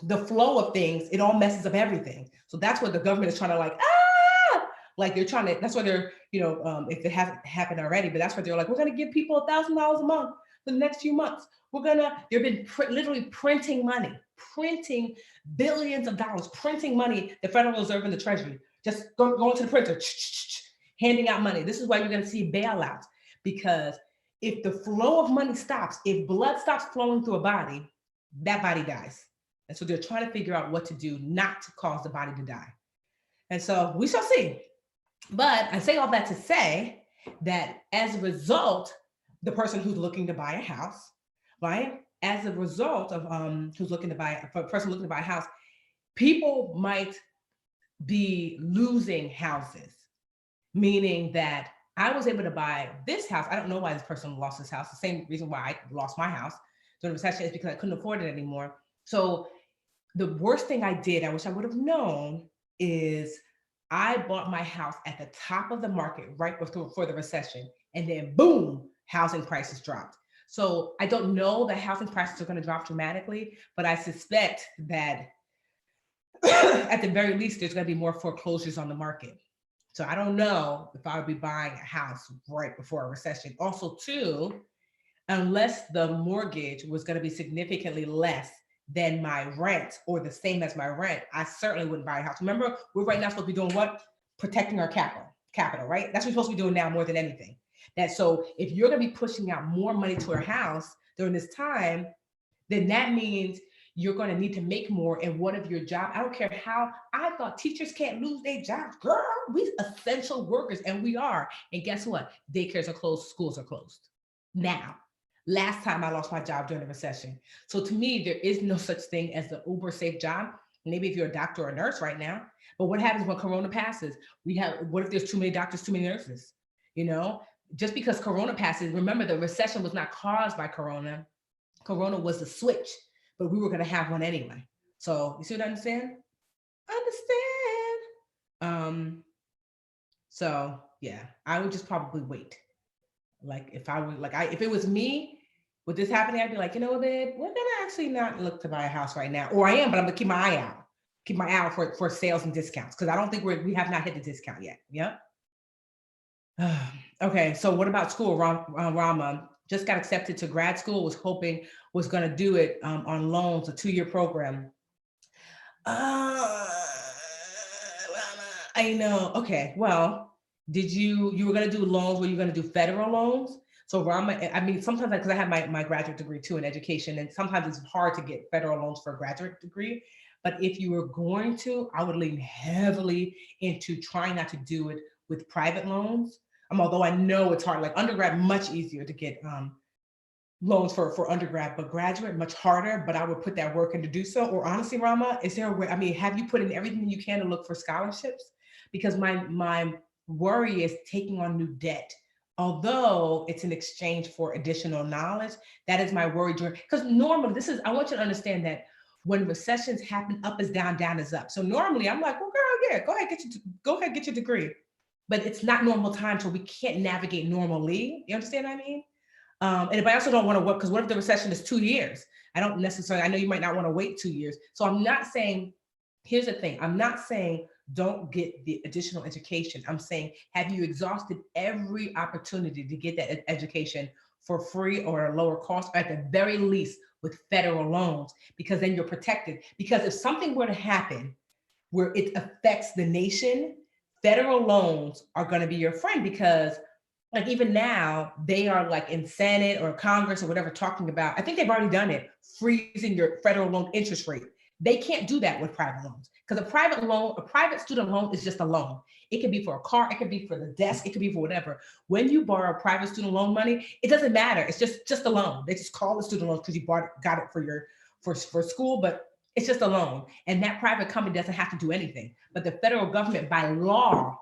Speaker 1: the flow of things, it all messes up everything. So that's what the government is trying to like they're trying to, that's why they're, if it hasn't happened already, but that's what they're like, we're going to give people $1,000 a month for the next few months. They've been literally printing money, printing billions of dollars, printing money, the Federal Reserve and the Treasury, just going to the printer, handing out money. This is why you're going to see bailouts, because if the flow of money stops, if blood stops flowing through a body, that body dies. And so they're trying to figure out what to do not to cause the body to die. And so we shall see. But I say all that to say that as a result, the person who's looking to buy a house, right? As a result of who's looking to buy, for a person looking to buy a house, people might be losing houses, meaning that I was able to buy this house. I don't know why this person lost this house. The same reason why I lost my house during the recession is because I couldn't afford it anymore. So the worst thing I did, I wish I would have known, is I bought my house at the top of the market right before the recession. And then boom, housing prices dropped. So I don't know that housing prices are going to drop dramatically, but I suspect that at the very least, there's going to be more foreclosures on the market. So I don't know if I would be buying a house right before a recession. Also, too, unless the mortgage was going to be significantly less than my rent or the same as my rent, I certainly wouldn't buy a house. Remember, we're right now supposed to be doing what? Protecting our capital, right? That's what we're supposed to be doing now more than anything. So if you're going to be pushing out more money to a house during this time, then that means you're going to need to make more. And what if your job, I don't care how, I thought teachers can't lose their jobs. Girl, we essential workers, and we are. And guess what? Daycares are closed, schools are closed. Now, last time I lost my job during the recession. So to me, there is no such thing as the uber safe job. Maybe if you're a doctor or a nurse right now, but what happens when Corona passes? What if there's too many doctors, too many nurses? Just because Corona passes, remember the recession was not caused by Corona. Corona was the switch, but we were going to have one anyway. So you see what I understand? So yeah, I would just probably wait. Like if it was me, with this happening, I'd be like, you know what, babe, we're gonna actually not look to buy a house right now. Or I am, but I'm gonna keep my eye out. Keep my eye out for sales and discounts, because I don't think we have not hit the discount yet. Yep. Okay, so what about school? Rama just got accepted to grad school, was going to do it on loans, a 2-year program. I know. Okay, well, you were going to do loans, were you going to do federal loans? So Rama, I mean, sometimes, because I have my graduate degree too in education, and sometimes it's hard to get federal loans for a graduate degree. But if you were going to, I would lean heavily into trying not to do it with private loans. Although I know it's hard, like undergrad, much easier to get loans for undergrad, but graduate, much harder. But I would put that work in to do so. Or honestly, Rama, is there a way, I mean, have you put in everything you can to look for scholarships? Because my worry is taking on new debt. Although it's in exchange for additional knowledge, that is my worry because normally I want you to understand that when recessions happen, up is down, down is up. So normally I'm like, well, girl, yeah, go ahead, get your degree. But it's not normal time, so we can't navigate normally. You understand what I mean? And I also don't want to work, because what if the recession is 2 years? I know you might not want to wait 2 years. So I'm not saying, here's the thing, I'm not saying don't get the additional education. I'm saying, have you exhausted every opportunity to get that education for free or a lower cost, or at the very least with federal loans, because then you're protected. Because if something were to happen where it affects the nation, federal loans are going to be your friend, because like even now they are like in Senate or Congress or whatever talking about, I think they've already done it, freezing your federal loan interest rate. They can't do that with private loans, because a private student loan is just a loan. It could be for a car, it could be for the desk, it could be for whatever. When you borrow private student loan money, it doesn't matter. It's just a loan. They just call it student loans because you got it for school, but it's just a loan. And that private company doesn't have to do anything. But the federal government, by law,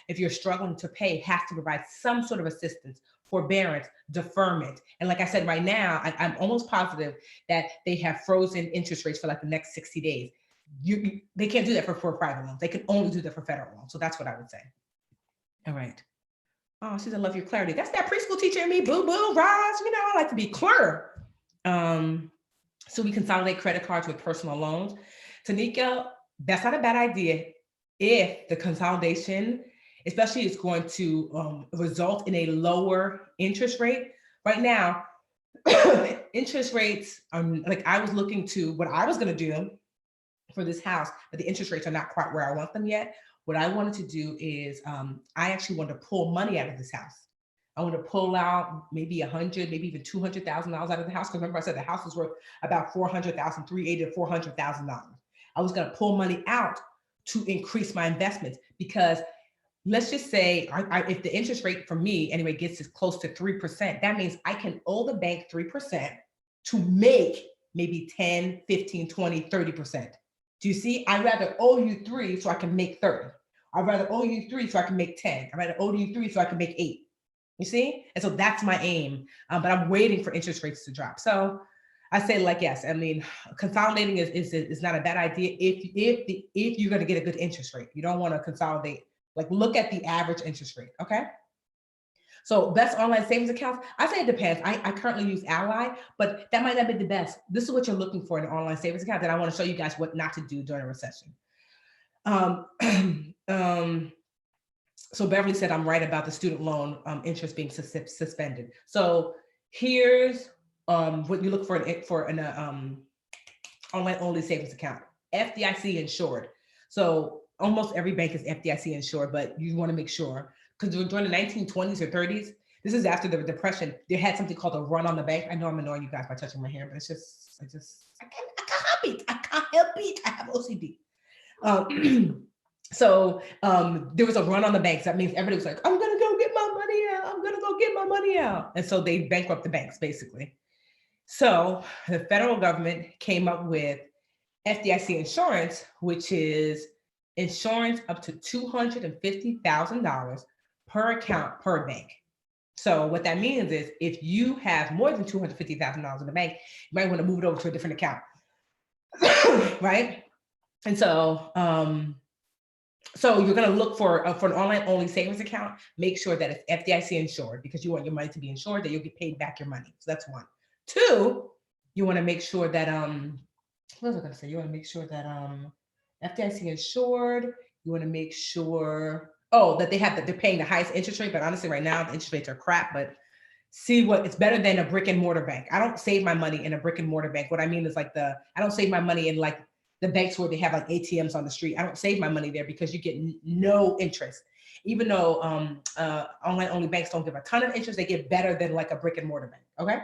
Speaker 1: if you're struggling to pay, has to provide some sort of assistance, forbearance, deferment. And like I said, right now, I'm almost positive that they have frozen interest rates for like the next 60 days. they can't do that for private loans. They can only do that for federal loans. So that's what I would say. All right. Oh, she said, love your clarity. That's that preschool teacher in me. Boo, boo, Roz. You know, I like to be clear. So we consolidate credit cards with personal loans. Tanika, that's not a bad idea if the consolidation, especially, is going to result in a lower interest rate. Right now, interest rates, like I was looking to what I was going to do for this house, but the interest rates are not quite where I want them yet. What I wanted to do is I actually wanted to pull money out of this house. I want to pull out maybe 100, maybe even $200,000 out of the house. Because remember, I said the house was worth about $400,000, $380,000 to $400,000. I was going to pull money out to increase my investments, because let's just say if the interest rate for me anyway gets as close to 3%, that means I can owe the bank 3% to make maybe 10, 15, 20, 30%. Do you see? I'd rather owe you 3 so I can make 30. I'd rather owe you 3 so I can make 10. I'd rather owe you 3 so I can make 8. You see? And so that's my aim. But I'm waiting for interest rates to drop. So I say, like, yes, I mean, consolidating is not a bad idea if you're going to get a good interest rate. You don't want to consolidate. Like, look at the average interest rate. Okay. So best online savings accounts, I say it depends. I currently use Ally, but that might not be the best. This is what you're looking for in an online savings account. That I want to show you guys what not to do during a recession. So Beverly said I'm right about the student loan interest being suspended. So here's what you look for in an online only savings account: FDIC insured. So almost every bank is FDIC insured, but you want to make sure, because during the 1920s or 30s, this is after the Depression, they had something called a run on the bank. I know I'm annoying you guys by touching my hair, but it's just I can't help it. I can't help it. I have OCD. So there was a run on the banks. That means everybody was like, I'm gonna go get my money out. I'm gonna go get my money out. And so they bankrupt the banks, basically. So the federal government came up with FDIC insurance, which is insurance up to $250,000 per account per bank. So what that means is if you have more than $250,000 in the bank, you might want to move it over to a different account. Right? And so so you're going to look for an online only savings account. Make sure that it's FDIC insured, because you want your money to be insured, that you'll get paid back your money. So that's one. Two, you want to make sure that what was I going to say? You want to make sure that FDIC insured. You want to make sure that they're paying the highest interest rate. But honestly, right now the interest rates are crap. But see, what it's better than a brick and mortar bank. I don't save my money in a brick and mortar bank. What I mean is I don't save my money in like the banks where they have like ATMs on the street. I don't save my money there because you get no interest. Even though online only banks don't give a ton of interest, they get better than like a brick and mortar bank. Okay.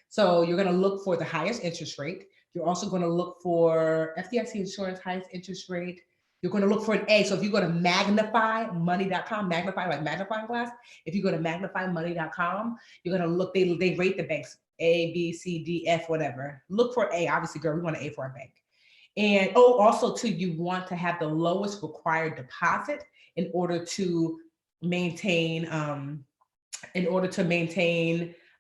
Speaker 1: So you're going to look for the highest interest rate. You're also going to look for FDIC insurance, highest interest rate. You're going to look for an A. So if you go to magnifymoney.com, magnify like magnifying glass. If you go to magnifymoney.com, you're going to look, they rate the banks A, B, C, D, F, whatever. Look for A. Obviously, girl, we want an A for our bank. And also too, you want to have the lowest required deposit in order to maintain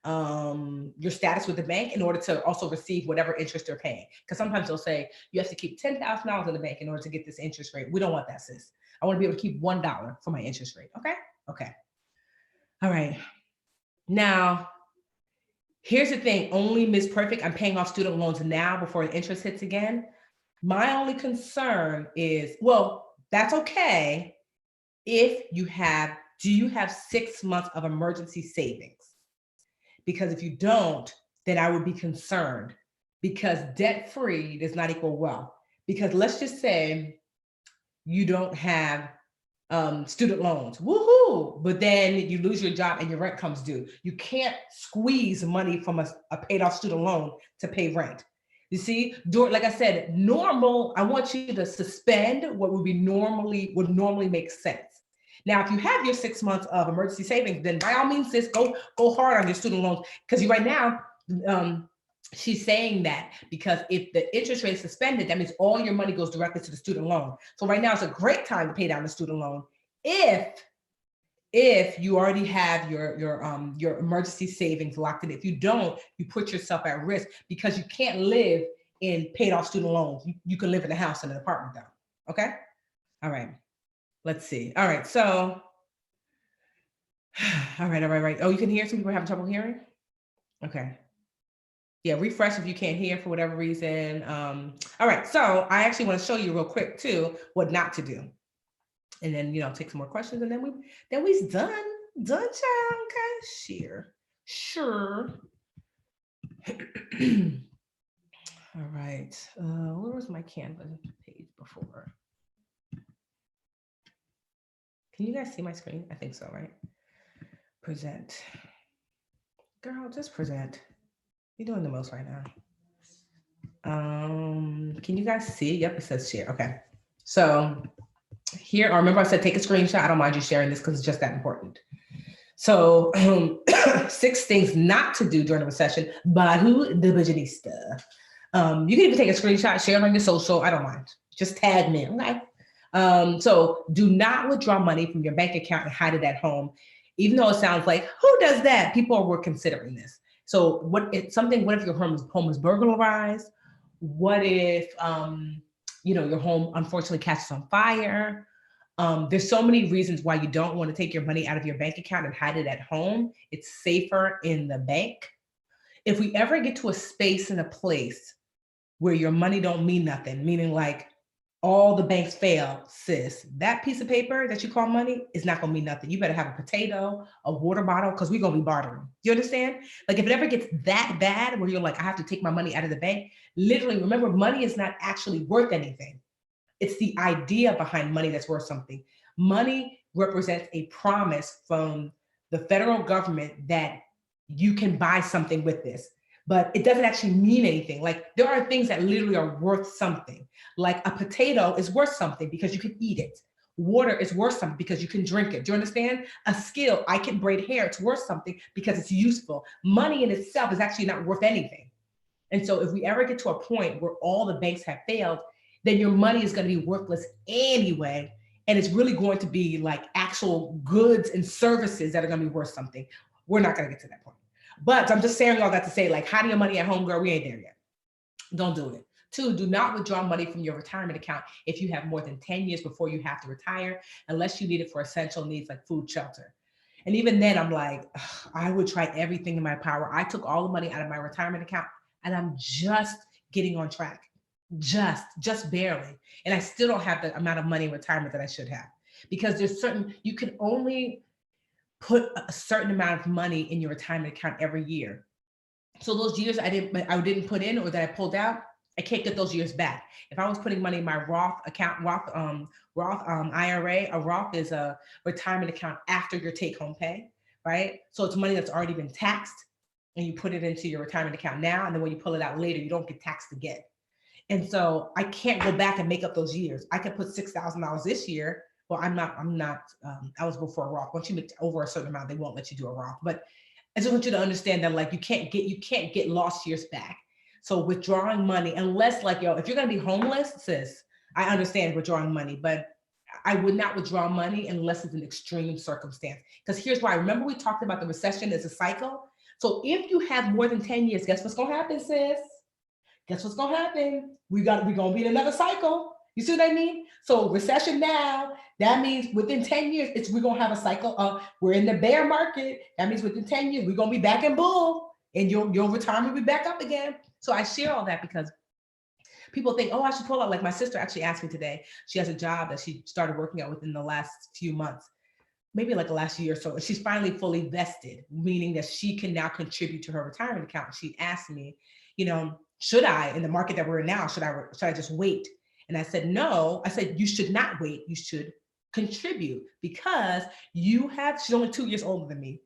Speaker 1: your status with the bank, in order to also receive whatever interest they're paying. Because sometimes they'll say you have to keep $10,000 in the bank in order to get this interest rate. We don't want that, sis. I want to be able to keep $1 for my interest rate. Okay. All right. Now, here's the thing. Only Miss Perfect, I'm paying off student loans now before the interest hits again. My only concern is, well, that's okay if you have, do you have 6 months of emergency savings? Because if you don't, then I would be concerned, because debt-free does not equal wealth. Because let's just say you don't have student loans, woohoo, but then you lose your job and your rent comes due. You can't squeeze money from a paid off student loan to pay rent. You see, like I said, I want you to suspend what would normally make sense. Now, if you have your 6 months of emergency savings, then by all means, sis, go hard on your student loans. Because right now, she's saying that because if the interest rate is suspended, that means all your money goes directly to the student loan. So right now, it's a great time to pay down the student loan if you already have your emergency savings locked in. If you don't, you put yourself at risk, because you can't live and paid off student loans. You can live in a house in an apartment though. Okay. All right. Let's see. All right. So, all right. Oh, you can hear, some people are having trouble hearing? Okay. Yeah, refresh if you can't hear for whatever reason. All right. So I actually want to show you real quick too, what not to do. And then, take some more questions, and then we's done, child. Okay. Sure. All right. Where was my Canva page before? Can you guys see my screen? I think so, right? Present. Girl, just present. You're doing the most right now. Can you guys see? Yep, it says share. Okay. So here, remember I said take a screenshot. I don't mind you sharing this because it's just that important. So 6 things not to do during a recession by who? The Budgetista. You can even take a screenshot, share it on your social. I don't mind. Just tag me, okay? So do not withdraw money from your bank account and hide it at home. Even though it sounds like, who does that? People were considering this. So what if your home is burglarized? What if, your home unfortunately catches on fire? There's so many reasons why you don't want to take your money out of your bank account and hide it at home. It's safer in the bank. If we ever get to a space and a place where your money don't mean nothing, meaning like all the banks fail, sis, that piece of paper that you call money is not gonna mean nothing. You better have a potato, a water bottle, because we're gonna be bartering. You understand? Like if it ever gets that bad where you're like, I have to take my money out of the bank, literally remember, money is not actually worth anything. It's the idea behind money that's worth something. Money represents a promise from the federal government that you can buy something with this, but it doesn't actually mean anything. Like there are things that literally are worth something. Like a potato is worth something because you can eat it. Water is worth something because you can drink it. Do you understand? A skill, I can braid hair, it's worth something because it's useful. Money in itself is actually not worth anything. And so if we ever get to a point where all the banks have failed, then your money is going to be worthless anyway. And it's really going to be like actual goods and services that are going to be worth something. We're not going to get to that point. But I'm just saying all that to say, like, hide your money at home, girl. We ain't there yet. Don't do it. 2, do not withdraw money from your retirement account if you have more than 10 years before you have to retire, unless you need it for essential needs like food, shelter. And even then, I'm like, I would try everything in my power. I took all the money out of my retirement account and I'm just getting on track. Just barely. And I still don't have the amount of money in retirement that I should have, because you can only put a certain amount of money in your retirement account every year. So those years I didn't put in or that I pulled out, I can't get those years back. If I was putting money in my Roth account, Roth IRA, a Roth is a retirement account after your take-home pay, right? So it's money that's already been taxed, and you put it into your retirement account now, and then when you pull it out later, you don't get taxed again. And so I can't go back and make up those years. I could put $6,000 this year. Well, I'm not eligible for a Roth. Once you make over a certain amount, they won't let you do a Roth. But I just want you to understand that like you can't get lost years back. So withdrawing money, unless like, if you're gonna be homeless, sis, I understand withdrawing money, but I would not withdraw money unless it's an extreme circumstance. Because here's why. Remember we talked about the recession as a cycle? So if you have more than 10 years, guess what's gonna happen, sis? Guess what's gonna happen? We're gonna be in another cycle. You see what I mean? So recession now, that means within 10 years, we're gonna have a cycle of, we're in the bear market. That means within 10 years, we're gonna be back in bull and your retirement will be back up again. So I share all that because people think, oh, I should pull out. Like my sister actually asked me today, she has a job that she started working on within the last few months, maybe like the last year or so. And she's finally fully vested, meaning that she can now contribute to her retirement account. She asked me, should I, in the market that we're in now, should I just wait? And I said, no. I said, you should not wait. You should contribute, because she's only 2 years older than me.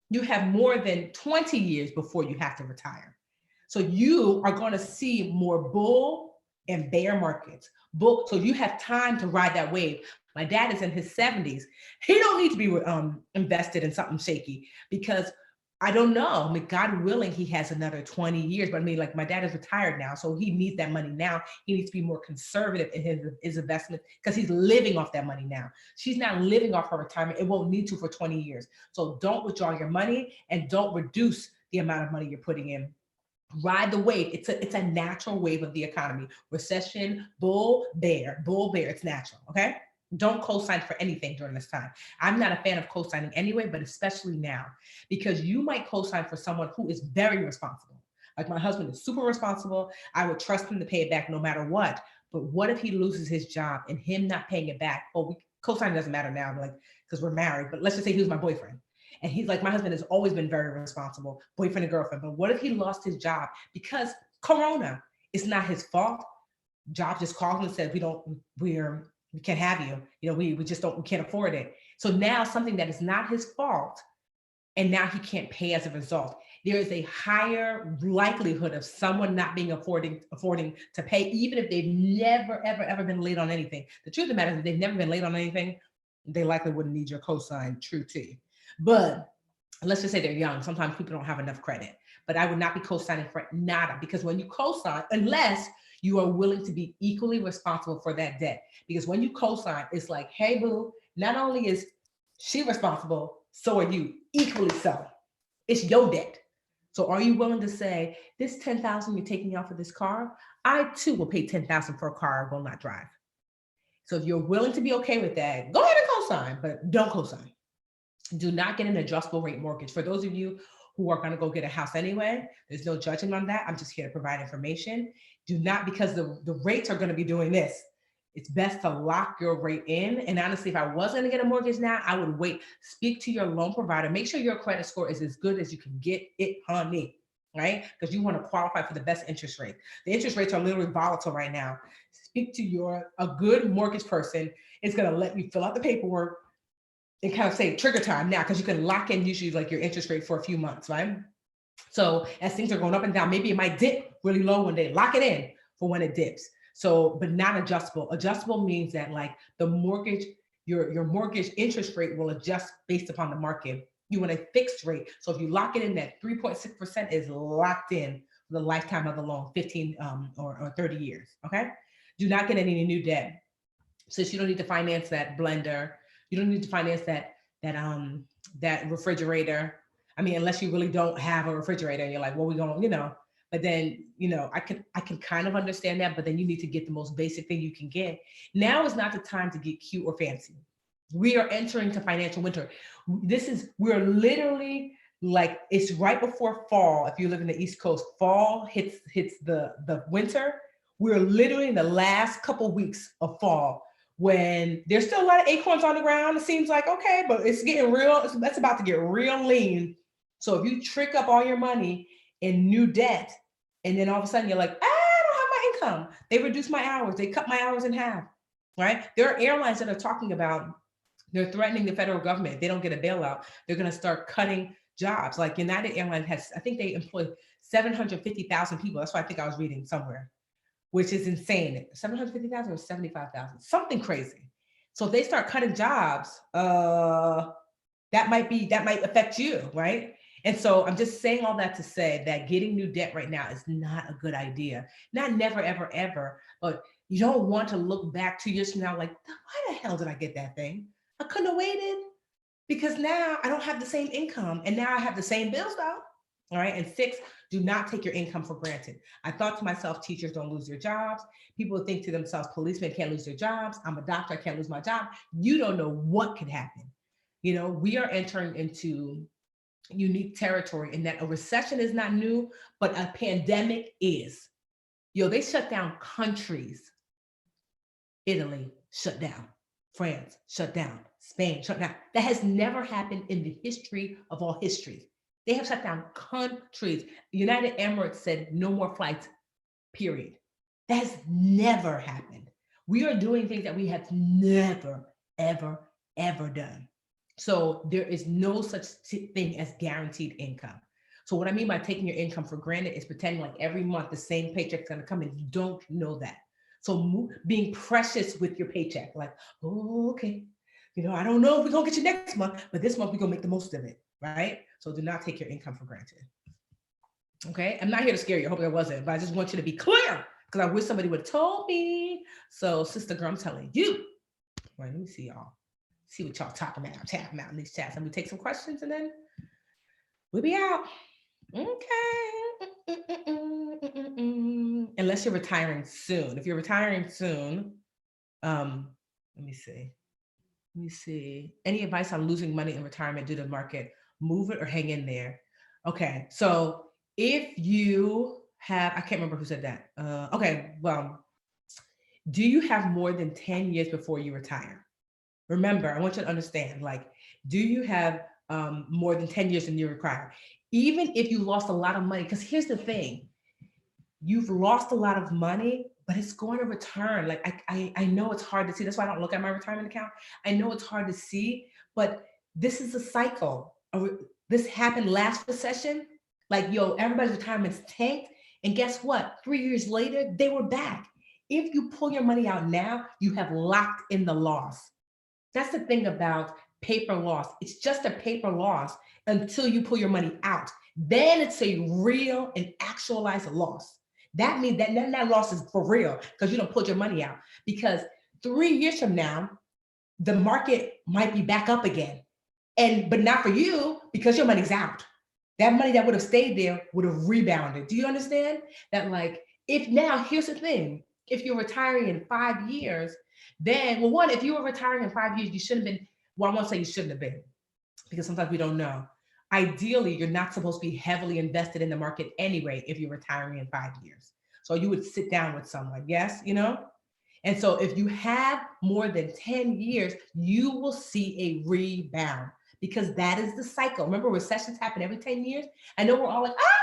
Speaker 1: You have more than 20 years before you have to retire. So you are going to see more bull and bear markets. So you have time to ride that wave. My dad is in his 70s. He don't need to be invested in something shaky, because I don't know. I mean, God willing, he has another 20 years. But I mean, like my dad is retired now, so he needs that money now. He needs to be more conservative in his investment because he's living off that money now. She's not living off her retirement. It won't need to for 20 years. So don't withdraw your money and don't reduce the amount of money you're putting in. Ride the wave. It's a natural wave of the economy. Recession, bull bear. It's natural. Okay. Don't co-sign for anything during this time. I'm not a fan of co-signing anyway, but especially now, because you might co-sign for someone who is very responsible. Like my husband is super responsible. I would trust him to pay it back no matter what. But what if he loses his job and him not paying it back? Oh, co-signing doesn't matter now, like because we're married. But let's just say he was my boyfriend. And he's like, my husband has always been very responsible, boyfriend and girlfriend. But what if he lost his job because Corona? It's not his fault. Job just called him and said, we can't have you. We just don't, we can't afford it. So now something that is not his fault, and now he can't pay as a result. There is a higher likelihood of someone not being affording to pay, even if they've never, ever been late on anything. The truth of the matter is, if they've never been late on anything, they likely wouldn't need your cosign. True T. But let's just say they're young. Sometimes people don't have enough credit. But I would not be co-signing for nada, because when you co-sign, unless you are willing to be equally responsible for that debt. Because when you co-sign, it's like, hey, boo, not only is she responsible, so are you, equally so. It's your debt. So are you willing to say, this 10,000 you're taking off of this car, I too will pay 10,000 for a car I will not drive. So if you're willing to be okay with that, go ahead and co-sign, but don't co-sign. Do not get an adjustable rate mortgage. For those of you who are going to go get a house anyway, there's no judging on that. I'm just here to provide information. Do not, because the rates are going to be doing this. It's best to lock your rate in. And honestly, if I was going to get a mortgage now, I would wait. Speak to your loan provider. Make sure your credit score is as good as you can get it, honey, right? Because you want to qualify for the best interest rate. The interest rates are literally volatile right now. Speak to a good mortgage person. It's going to let you fill out the paperwork and kind of say trigger time now, because you can lock in usually like your interest rate for a few months, right? So as things are going up and down, maybe it might dip really low one day. Lock it in for when it dips. So, but not adjustable. Adjustable means that like the mortgage, your mortgage interest rate will adjust based upon the market. You want a fixed rate. So if you lock it in, that 3.6% is locked in for the lifetime of the loan, 15 or 30 years. Okay. Do not get any new debt. Since you don't need to finance that blender, you don't need to finance that refrigerator. I mean, unless you really don't have a refrigerator and you're like, well, we're going, but then, I can kind of understand that, but then you need to get the most basic thing you can get. Now is not the time to get cute or fancy. We are entering to financial winter. We're literally like, it's right before fall. If you live in the East Coast, fall hits the winter. We're literally in the last couple weeks of fall, when there's still a lot of acorns on the ground. It seems like, okay, but it's getting real. That's about to get real lean. So if you trick up all your money in new debt, and then all of a sudden you're like, I don't have my income. They reduced my hours. They cut my hours in half, right? There are airlines that are talking about, they're threatening the federal government. If they don't get a bailout, they're going to start cutting jobs. Like United Airlines I think they employ 750,000 people. That's what I think I was reading somewhere, which is insane. 750,000 or 75,000, something crazy. So if they start cutting jobs, that might affect you, right? And so I'm just saying all that to say that getting new debt right now is not a good idea. Not never, ever, ever, but you don't want to look back 2 years from now like, why the hell did I get that thing? I couldn't have waited, because now I don't have the same income, and now I have the same bills though. All right. And 6, do not take your income for granted. I thought to myself, teachers don't lose their jobs. People think to themselves, policemen can't lose their jobs. I'm a doctor, I can't lose my job. You don't know what could happen. We are entering into unique territory in that a recession is not new, but a pandemic is. They shut down countries. Italy shut down. France shut down. Spain shut down. That has never happened in the history of all histories. They have shut down countries. United Emirates said no more flights, period. That has never happened. We are doing things that we have never, ever, ever done. So there is no such thing as guaranteed income. So what I mean by taking your income for granted is pretending like every month the same paycheck's going to come in. You don't know that. So being precious with your paycheck, like, oh, okay, I don't know if we're going to get you next month, but this month we're going to make the most of it, right? So do not take your income for granted. Okay, I'm not here to scare you. I hope I wasn't, but I just want you to be clear, because I wish somebody would have told me. So sister girl, I'm telling you. Right, let me see y'all. See what y'all talking about in these chats. I'm going to take some questions and then we'll be out. Okay. Unless you're retiring soon. If you're retiring soon, let me see. Let me see. Any advice on losing money in retirement due to market? Move it or hang in there. Okay. So if you have, I can't remember who said that. Okay. Well, do you have more than 10 years before you retire? Remember, I want you to understand, like, do you have more than 10 years and you retire? Even if you lost a lot of money, because here's the thing, you've lost a lot of money, but it's going to return. Like I know it's hard to see. That's why I don't look at my retirement account. I know it's hard to see, but this is a cycle. This happened last recession. Like, yo, everybody's retirement's tanked. And guess what? 3 years later, they were back. If you pull your money out now, you have locked in the loss. That's the thing about paper loss. It's just a paper loss until you pull your money out. Then it's a real and actualized loss. That means that then that loss is for real because you don't put your money out. Because 3 years from now, the market might be back up again. And but not for you because your money's out. That money that would have stayed there would have rebounded. Do you understand? That, like, if now, here's the thing, if you're retiring in 5 years, then, well, one, if you were retiring in 5 years, you shouldn't have been, well, I won't say you shouldn't have been, because sometimes we don't know. Ideally, you're not supposed to be heavily invested in the market anyway if you're retiring in 5 years. So you would sit down with someone, yes, you know? And so if you have more than 10 years, you will see a rebound because that is the cycle. Remember, recessions happen every 10 years. I know we're all like, oh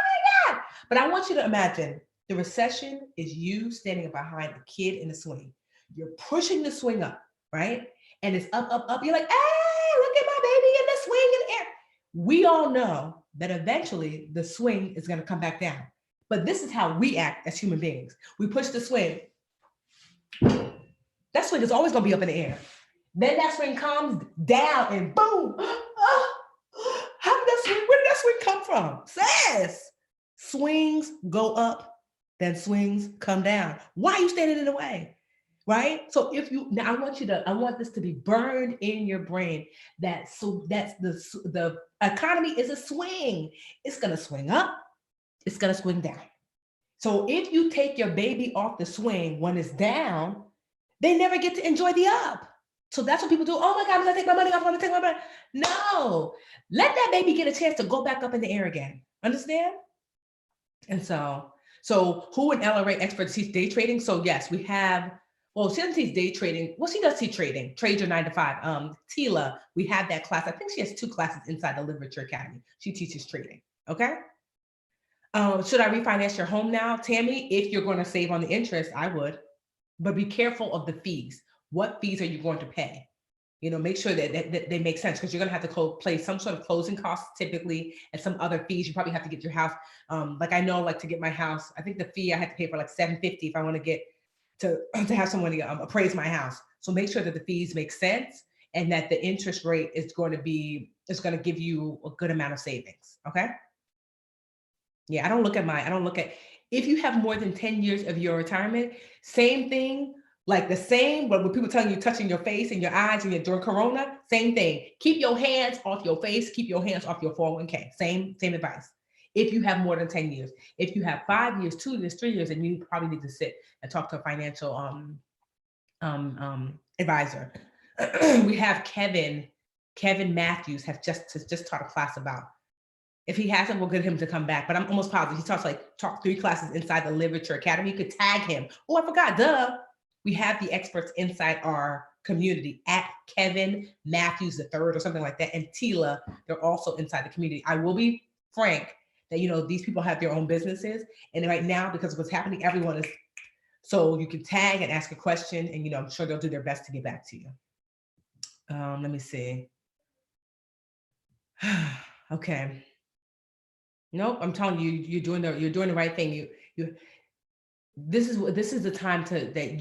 Speaker 1: my God. But I want you to imagine the recession is you standing behind a kid in a swing. You're pushing the swing up, right? And it's up, up, up. You're like, hey, look at my baby in the swing in the air. We all know that eventually the swing is going to come back down. But this is how we act as human beings. We push the swing. That swing is always going to be up in the air. Then that swing comes down and boom. How did that swing? Where did that swing come from? Says swings go up, then swings come down. Why are you standing in the way? Right? So if you now, I want this to be burned in your brain that so that's the economy is a swing. It's gonna swing up, it's gonna swing down. So if you take your baby off the swing when it's down, they never get to enjoy the up. So that's what people do. Oh my God, I'm gonna take my money off, I'm gonna take my money. No, let that baby get a chance to go back up in the air again. Understand? And so who in LRA experts teach day trading? So yes, we have, well, she doesn't teach day trading. Well, she does teach trading, trade your 9 to 5. Tila, we have that class. I think she has 2 classes inside the Literature Academy. She teaches trading, okay? Should I refinance your home now? Tammy, if you're gonna save on the interest, I would, but be careful of the fees. What fees are you going to pay? You know, make sure that they make sense because you're gonna have to pay some sort of closing costs typically and some other fees. You probably have to get your house. Like I know, like to get my house, I think the fee I had to pay for like $750 if I want to get to have someone appraise my house. So make sure that the fees make sense and that the interest rate is going to give you a good amount of savings. Okay. Yeah, I don't look at, if you have more than 10 years of your retirement, same thing, like the same, but when people telling you touching your face and your eyes and during Corona, same thing. Keep your hands off your face, keep your hands off your 401k. Same advice. If you have more than 10 years. If you have 5 years, 2 years, 3 years, and you probably need to sit and talk to a financial advisor. We have Kevin Matthews has just taught a class about. If he hasn't, we'll get him to come back. But I'm almost positive he taught 3 classes inside the Literature Academy. You could tag him. Oh, I forgot. Duh. We have the experts inside our community at Kevin Matthews III or something like that. And Tila, they're also inside the community. I will be frank that, you know, these people have their own businesses. And right now, because of what's happening, everyone is, so you can tag and ask a question and, you know, I'm sure they'll do their best to get back to you. Let me see. Okay. Nope, I'm telling you, you're doing the right thing. This is the time that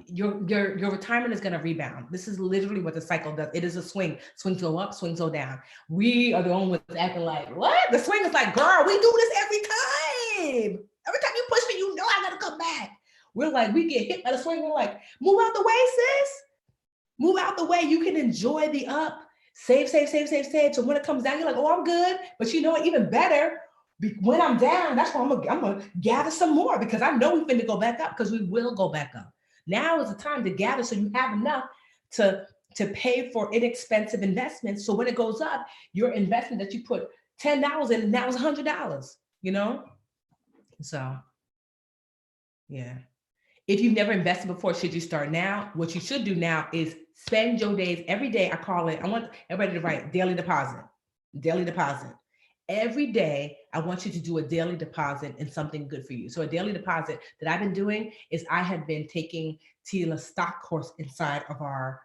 Speaker 1: your retirement is going to rebound. This is literally what the cycle does. It is a swing. Swings go up, swings go down. We are the only ones acting like, what? The swing is like, girl, we do this every time. Every time you push me, you know I gotta come back. We're like, we get hit by the swing. We're like, move out the way, sis. Move out the way. You can enjoy the up. Save. So when it comes down, you're like, oh, I'm good. But you know what? Even better, When I'm down, that's why I'm gonna gather some more because I know we're finna go back up because we will go back up. Now is the time to gather so you have enough to to pay for inexpensive investments. So when it goes up, your investment that you put $10 in now is $100. You know, so yeah. If you've never invested before, should you start now? What you should do now is spend your days every day. I call it, I want everybody to write daily deposit, daily deposit. Every day, I want you to do a daily deposit in something good for you. So, a daily deposit that I've been doing is I have been taking Tila's stock course inside of our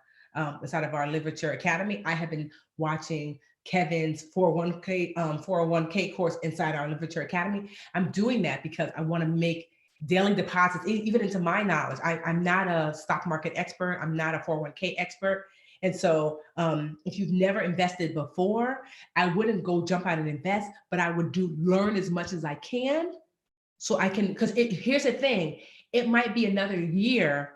Speaker 1: Literature Academy. I have been watching Kevin's 401k course inside our Literature Academy. I'm doing that because I want to make daily deposits, even into my knowledge. I'm not a stock market expert. I'm not a 401k expert. And so if you've never invested before, I wouldn't go jump out and invest, but I would do learn as much as I can so I can, because here's the thing, it might be another year,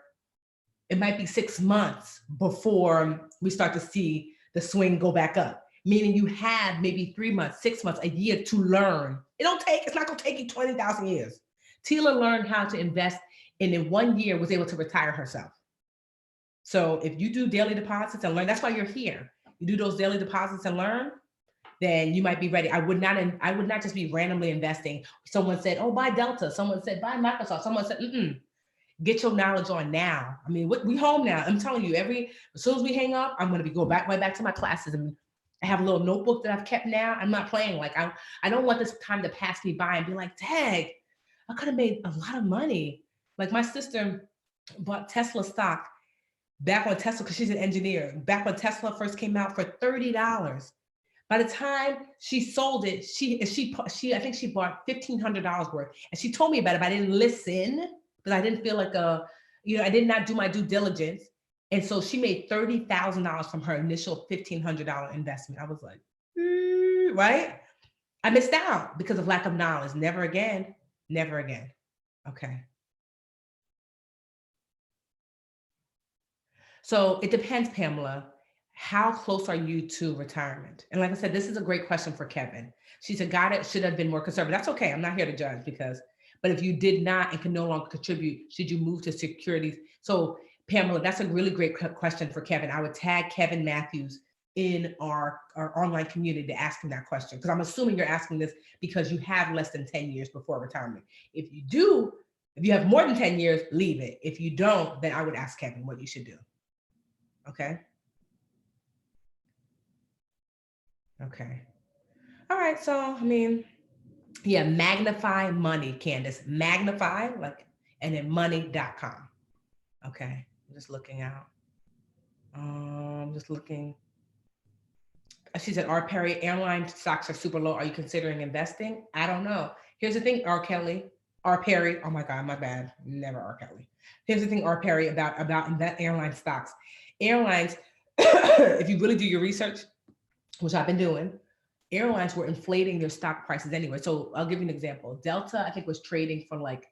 Speaker 1: it might be 6 months before we start to see the swing go back up. Meaning you have maybe 3 months, 6 months, a year to learn. It's not gonna take you 20,000 years. Tila learned how to invest and in 1 year was able to retire herself. So if you do daily deposits and learn, that's why you're here. You do those daily deposits and learn, then you might be ready. I would not just be randomly investing. Someone said, oh, buy Delta. Someone said, buy Microsoft. Someone said, get your knowledge on now. I mean, we home now. I'm telling you, as soon as we hang up, I'm gonna be go back right back to my classes. And I have a little notebook that I've kept now. I'm not playing. Like I don't want this time to pass me by and be like, dang, I could have made a lot of money. Like my sister bought Tesla stock back when Tesla, because she's an engineer, back when Tesla first came out for $30. By the time she sold it, she I think she bought $1,500 worth, and she told me about it. But I didn't listen because I didn't feel like I did not do my due diligence, and so she made $30,000 from her initial $1,500 investment. I was like, right? I missed out because of lack of knowledge. Never again. Never again. Okay. So it depends, Pamela. How close are you to retirement? And like I said, this is a great question for Kevin. She's a guy that should have been more conservative. That's okay. I'm not here to judge but if you did not and can no longer contribute, should you move to securities? So, Pamela, that's a really great question for Kevin. I would tag Kevin Matthews in our online community to ask him that question because I'm assuming you're asking this because you have less than 10 years before retirement. If you do, if you have more than 10 years, leave it. If you don't, then I would ask Kevin what you should do. Okay. Okay. All right. So, I mean, yeah, magnify money, Candace. Magnify, like, and then money.com. Okay. I'm just looking out. Just looking. She said, R. Perry, airline stocks are super low. Are you considering investing? I don't know. Here's the thing, R. Kelly, R. Perry. Oh my God, my bad. Never R. Kelly. Here's the thing, R. Perry, about that airline stocks. Airlines, if you really do your research, which I've been doing, airlines were inflating their stock prices anyway. So I'll give you an example. Delta, I think, was trading for like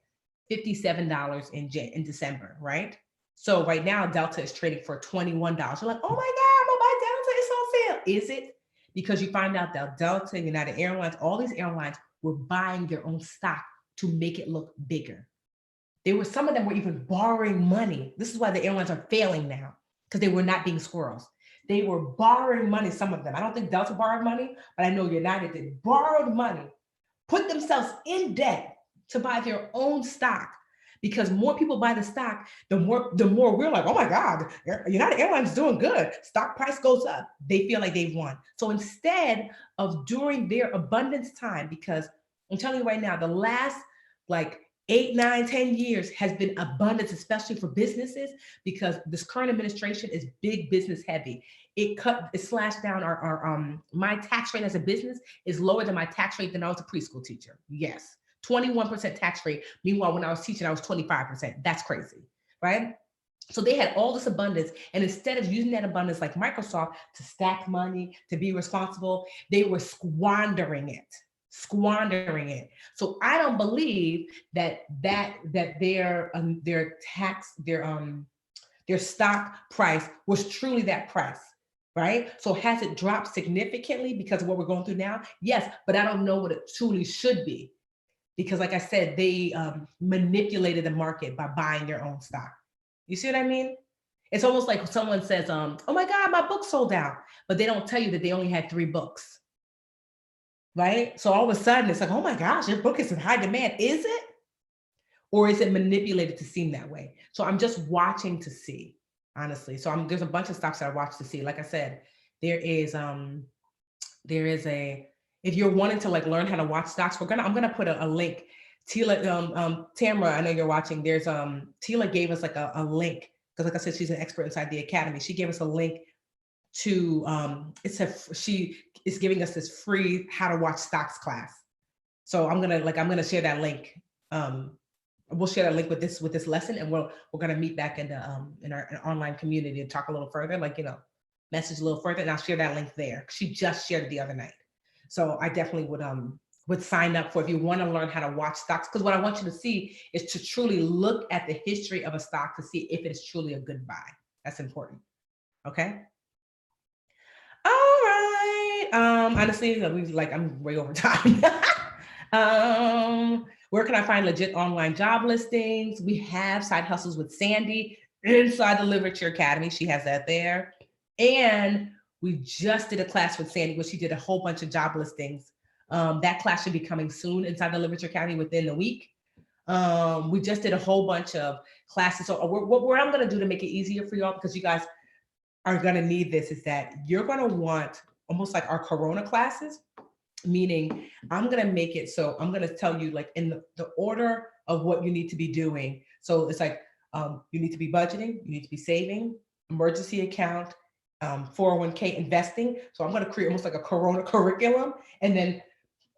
Speaker 1: $57 in December, right? So right now, Delta is trading for $21. You're like, oh my God, I'm gonna buy Delta. It's on sale. Is it? Because you find out that Delta, United Airlines, all these airlines were buying their own stock to make it look bigger. Some of them were even borrowing money. This is why the airlines are failing now, because they were not being squirrels. They were borrowing money, some of them. I don't think Delta borrowed money, but I know United did. Borrowed money, put themselves in debt to buy their own stock. Because more people buy the stock, the more we're like, oh my God, United Airlines is doing good. Stock price goes up. They feel like they've won. So instead of during their abundance time, because I'm telling you right now, the last like 8, 9, 10 years has been abundance, especially for businesses, because this current administration is big business heavy. It slashed down my tax rate as a business is lower than my tax rate than I was a preschool teacher. Yes, 21% tax rate. Meanwhile, when I was teaching, I was 25%. That's crazy, right? So they had all this abundance, and instead of using that abundance like Microsoft to stack money, to be responsible, they were squandering it. So I don't believe that their stock price was truly that price. right? So has it dropped significantly because of what we're going through now? Yes, but I don't know what it truly should be because, like I said, they manipulated the market by buying their own stock. You see what I mean? It's almost like someone says, "Oh my God, my book sold out," but they don't tell you that they only had 3 books, right? So all of a sudden, it's like, "Oh my gosh, your book is in high demand." Is it, or is it manipulated to seem that way? So I'm just watching to see, honestly. So there's a bunch of stocks that I watch to see. Like I said, there is there is a if you're wanting to like learn how to watch stocks, I'm gonna put a link. Tila, Tamara, I know you're watching. There's Tila gave us like a link because, like I said, she's an expert inside the academy. She gave us a link to she is giving us this free how to watch stocks class. So I'm gonna share that link. Um, we'll share that link with this lesson, and we're gonna meet back in our online community and talk a little further, like message a little further, and I'll share that link there. She just shared it the other night. So I definitely would sign up for if you want to learn how to watch stocks, because what I want you to see is to truly look at the history of a stock to see if it is truly a good buy. That's important. Okay. All right. Honestly, I'm way over time. Where can I find legit online job listings? We have Side Hustles with Sandy inside the Literature Academy. She has that there. And we just did a class with Sandy where she did a whole bunch of job listings. That class should be coming soon inside the Literature Academy within the week. We just did a whole bunch of classes. So what I'm going to do to make it easier for y'all, because you guys are going to need this, is that you're going to want almost like our Corona classes, meaning I'm going to make it so I'm going to tell you like in the order of what you need to be doing. So it's like you need to be budgeting, you need to be saving, emergency account, 401k, investing. So I'm going to create almost like a Corona curriculum, and then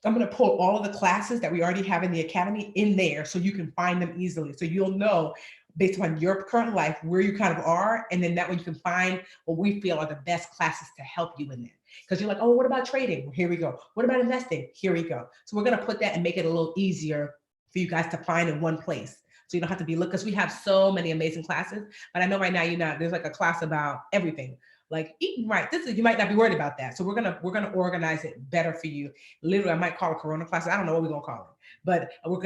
Speaker 1: I'm going to pull all of the classes that we already have in the academy in there so you can find them easily. So you'll know based on your current life where you kind of are. And then that way you can find what we feel are the best classes to help you in there. Because you're like, oh, what about trading? Well, here we go. What about investing? Here we go. So we're going to put that and make it a little easier for you guys to find in one place. So you don't have to be looking, because we have so many amazing classes. But I know right now there's like a class about everything. Like eating right. You might not be worried about that. So we're gonna organize it better for you. Literally, I might call it Corona classes. I don't know what we're gonna call it, but we're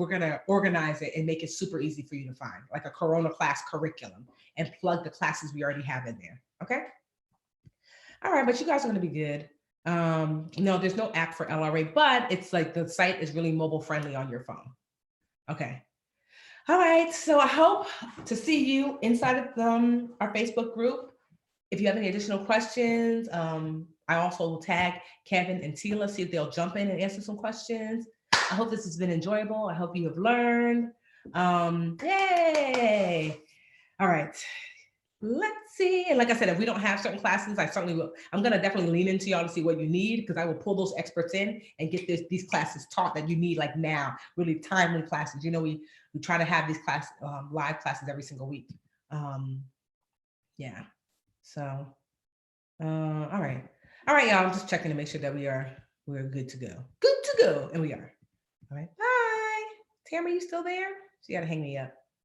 Speaker 1: gonna organize it and make it super easy for you to find, like a Corona class curriculum, and plug the classes we already have in there. Okay. All right, but you guys are gonna be good. No, there's no app for LRA, but it's like the site is really mobile friendly on your phone. Okay. All right. So I hope to see you inside of our Facebook group. If you have any additional questions, I also will tag Kevin and Tila, see if they'll jump in and answer some questions. I hope this has been enjoyable. I hope you have learned. Yay. All right. Let's see. And like I said, if we don't have certain classes, I certainly will. I'm going to definitely lean into y'all to see what you need, because I will pull those experts in and get these classes taught that you need like now, really timely classes. We try to have these live classes every single week. Yeah. So, all right, y'all. I'm just checking to make sure that we're good to go, and we are. All right, bye. Tamara, you still there? She got to hang me up.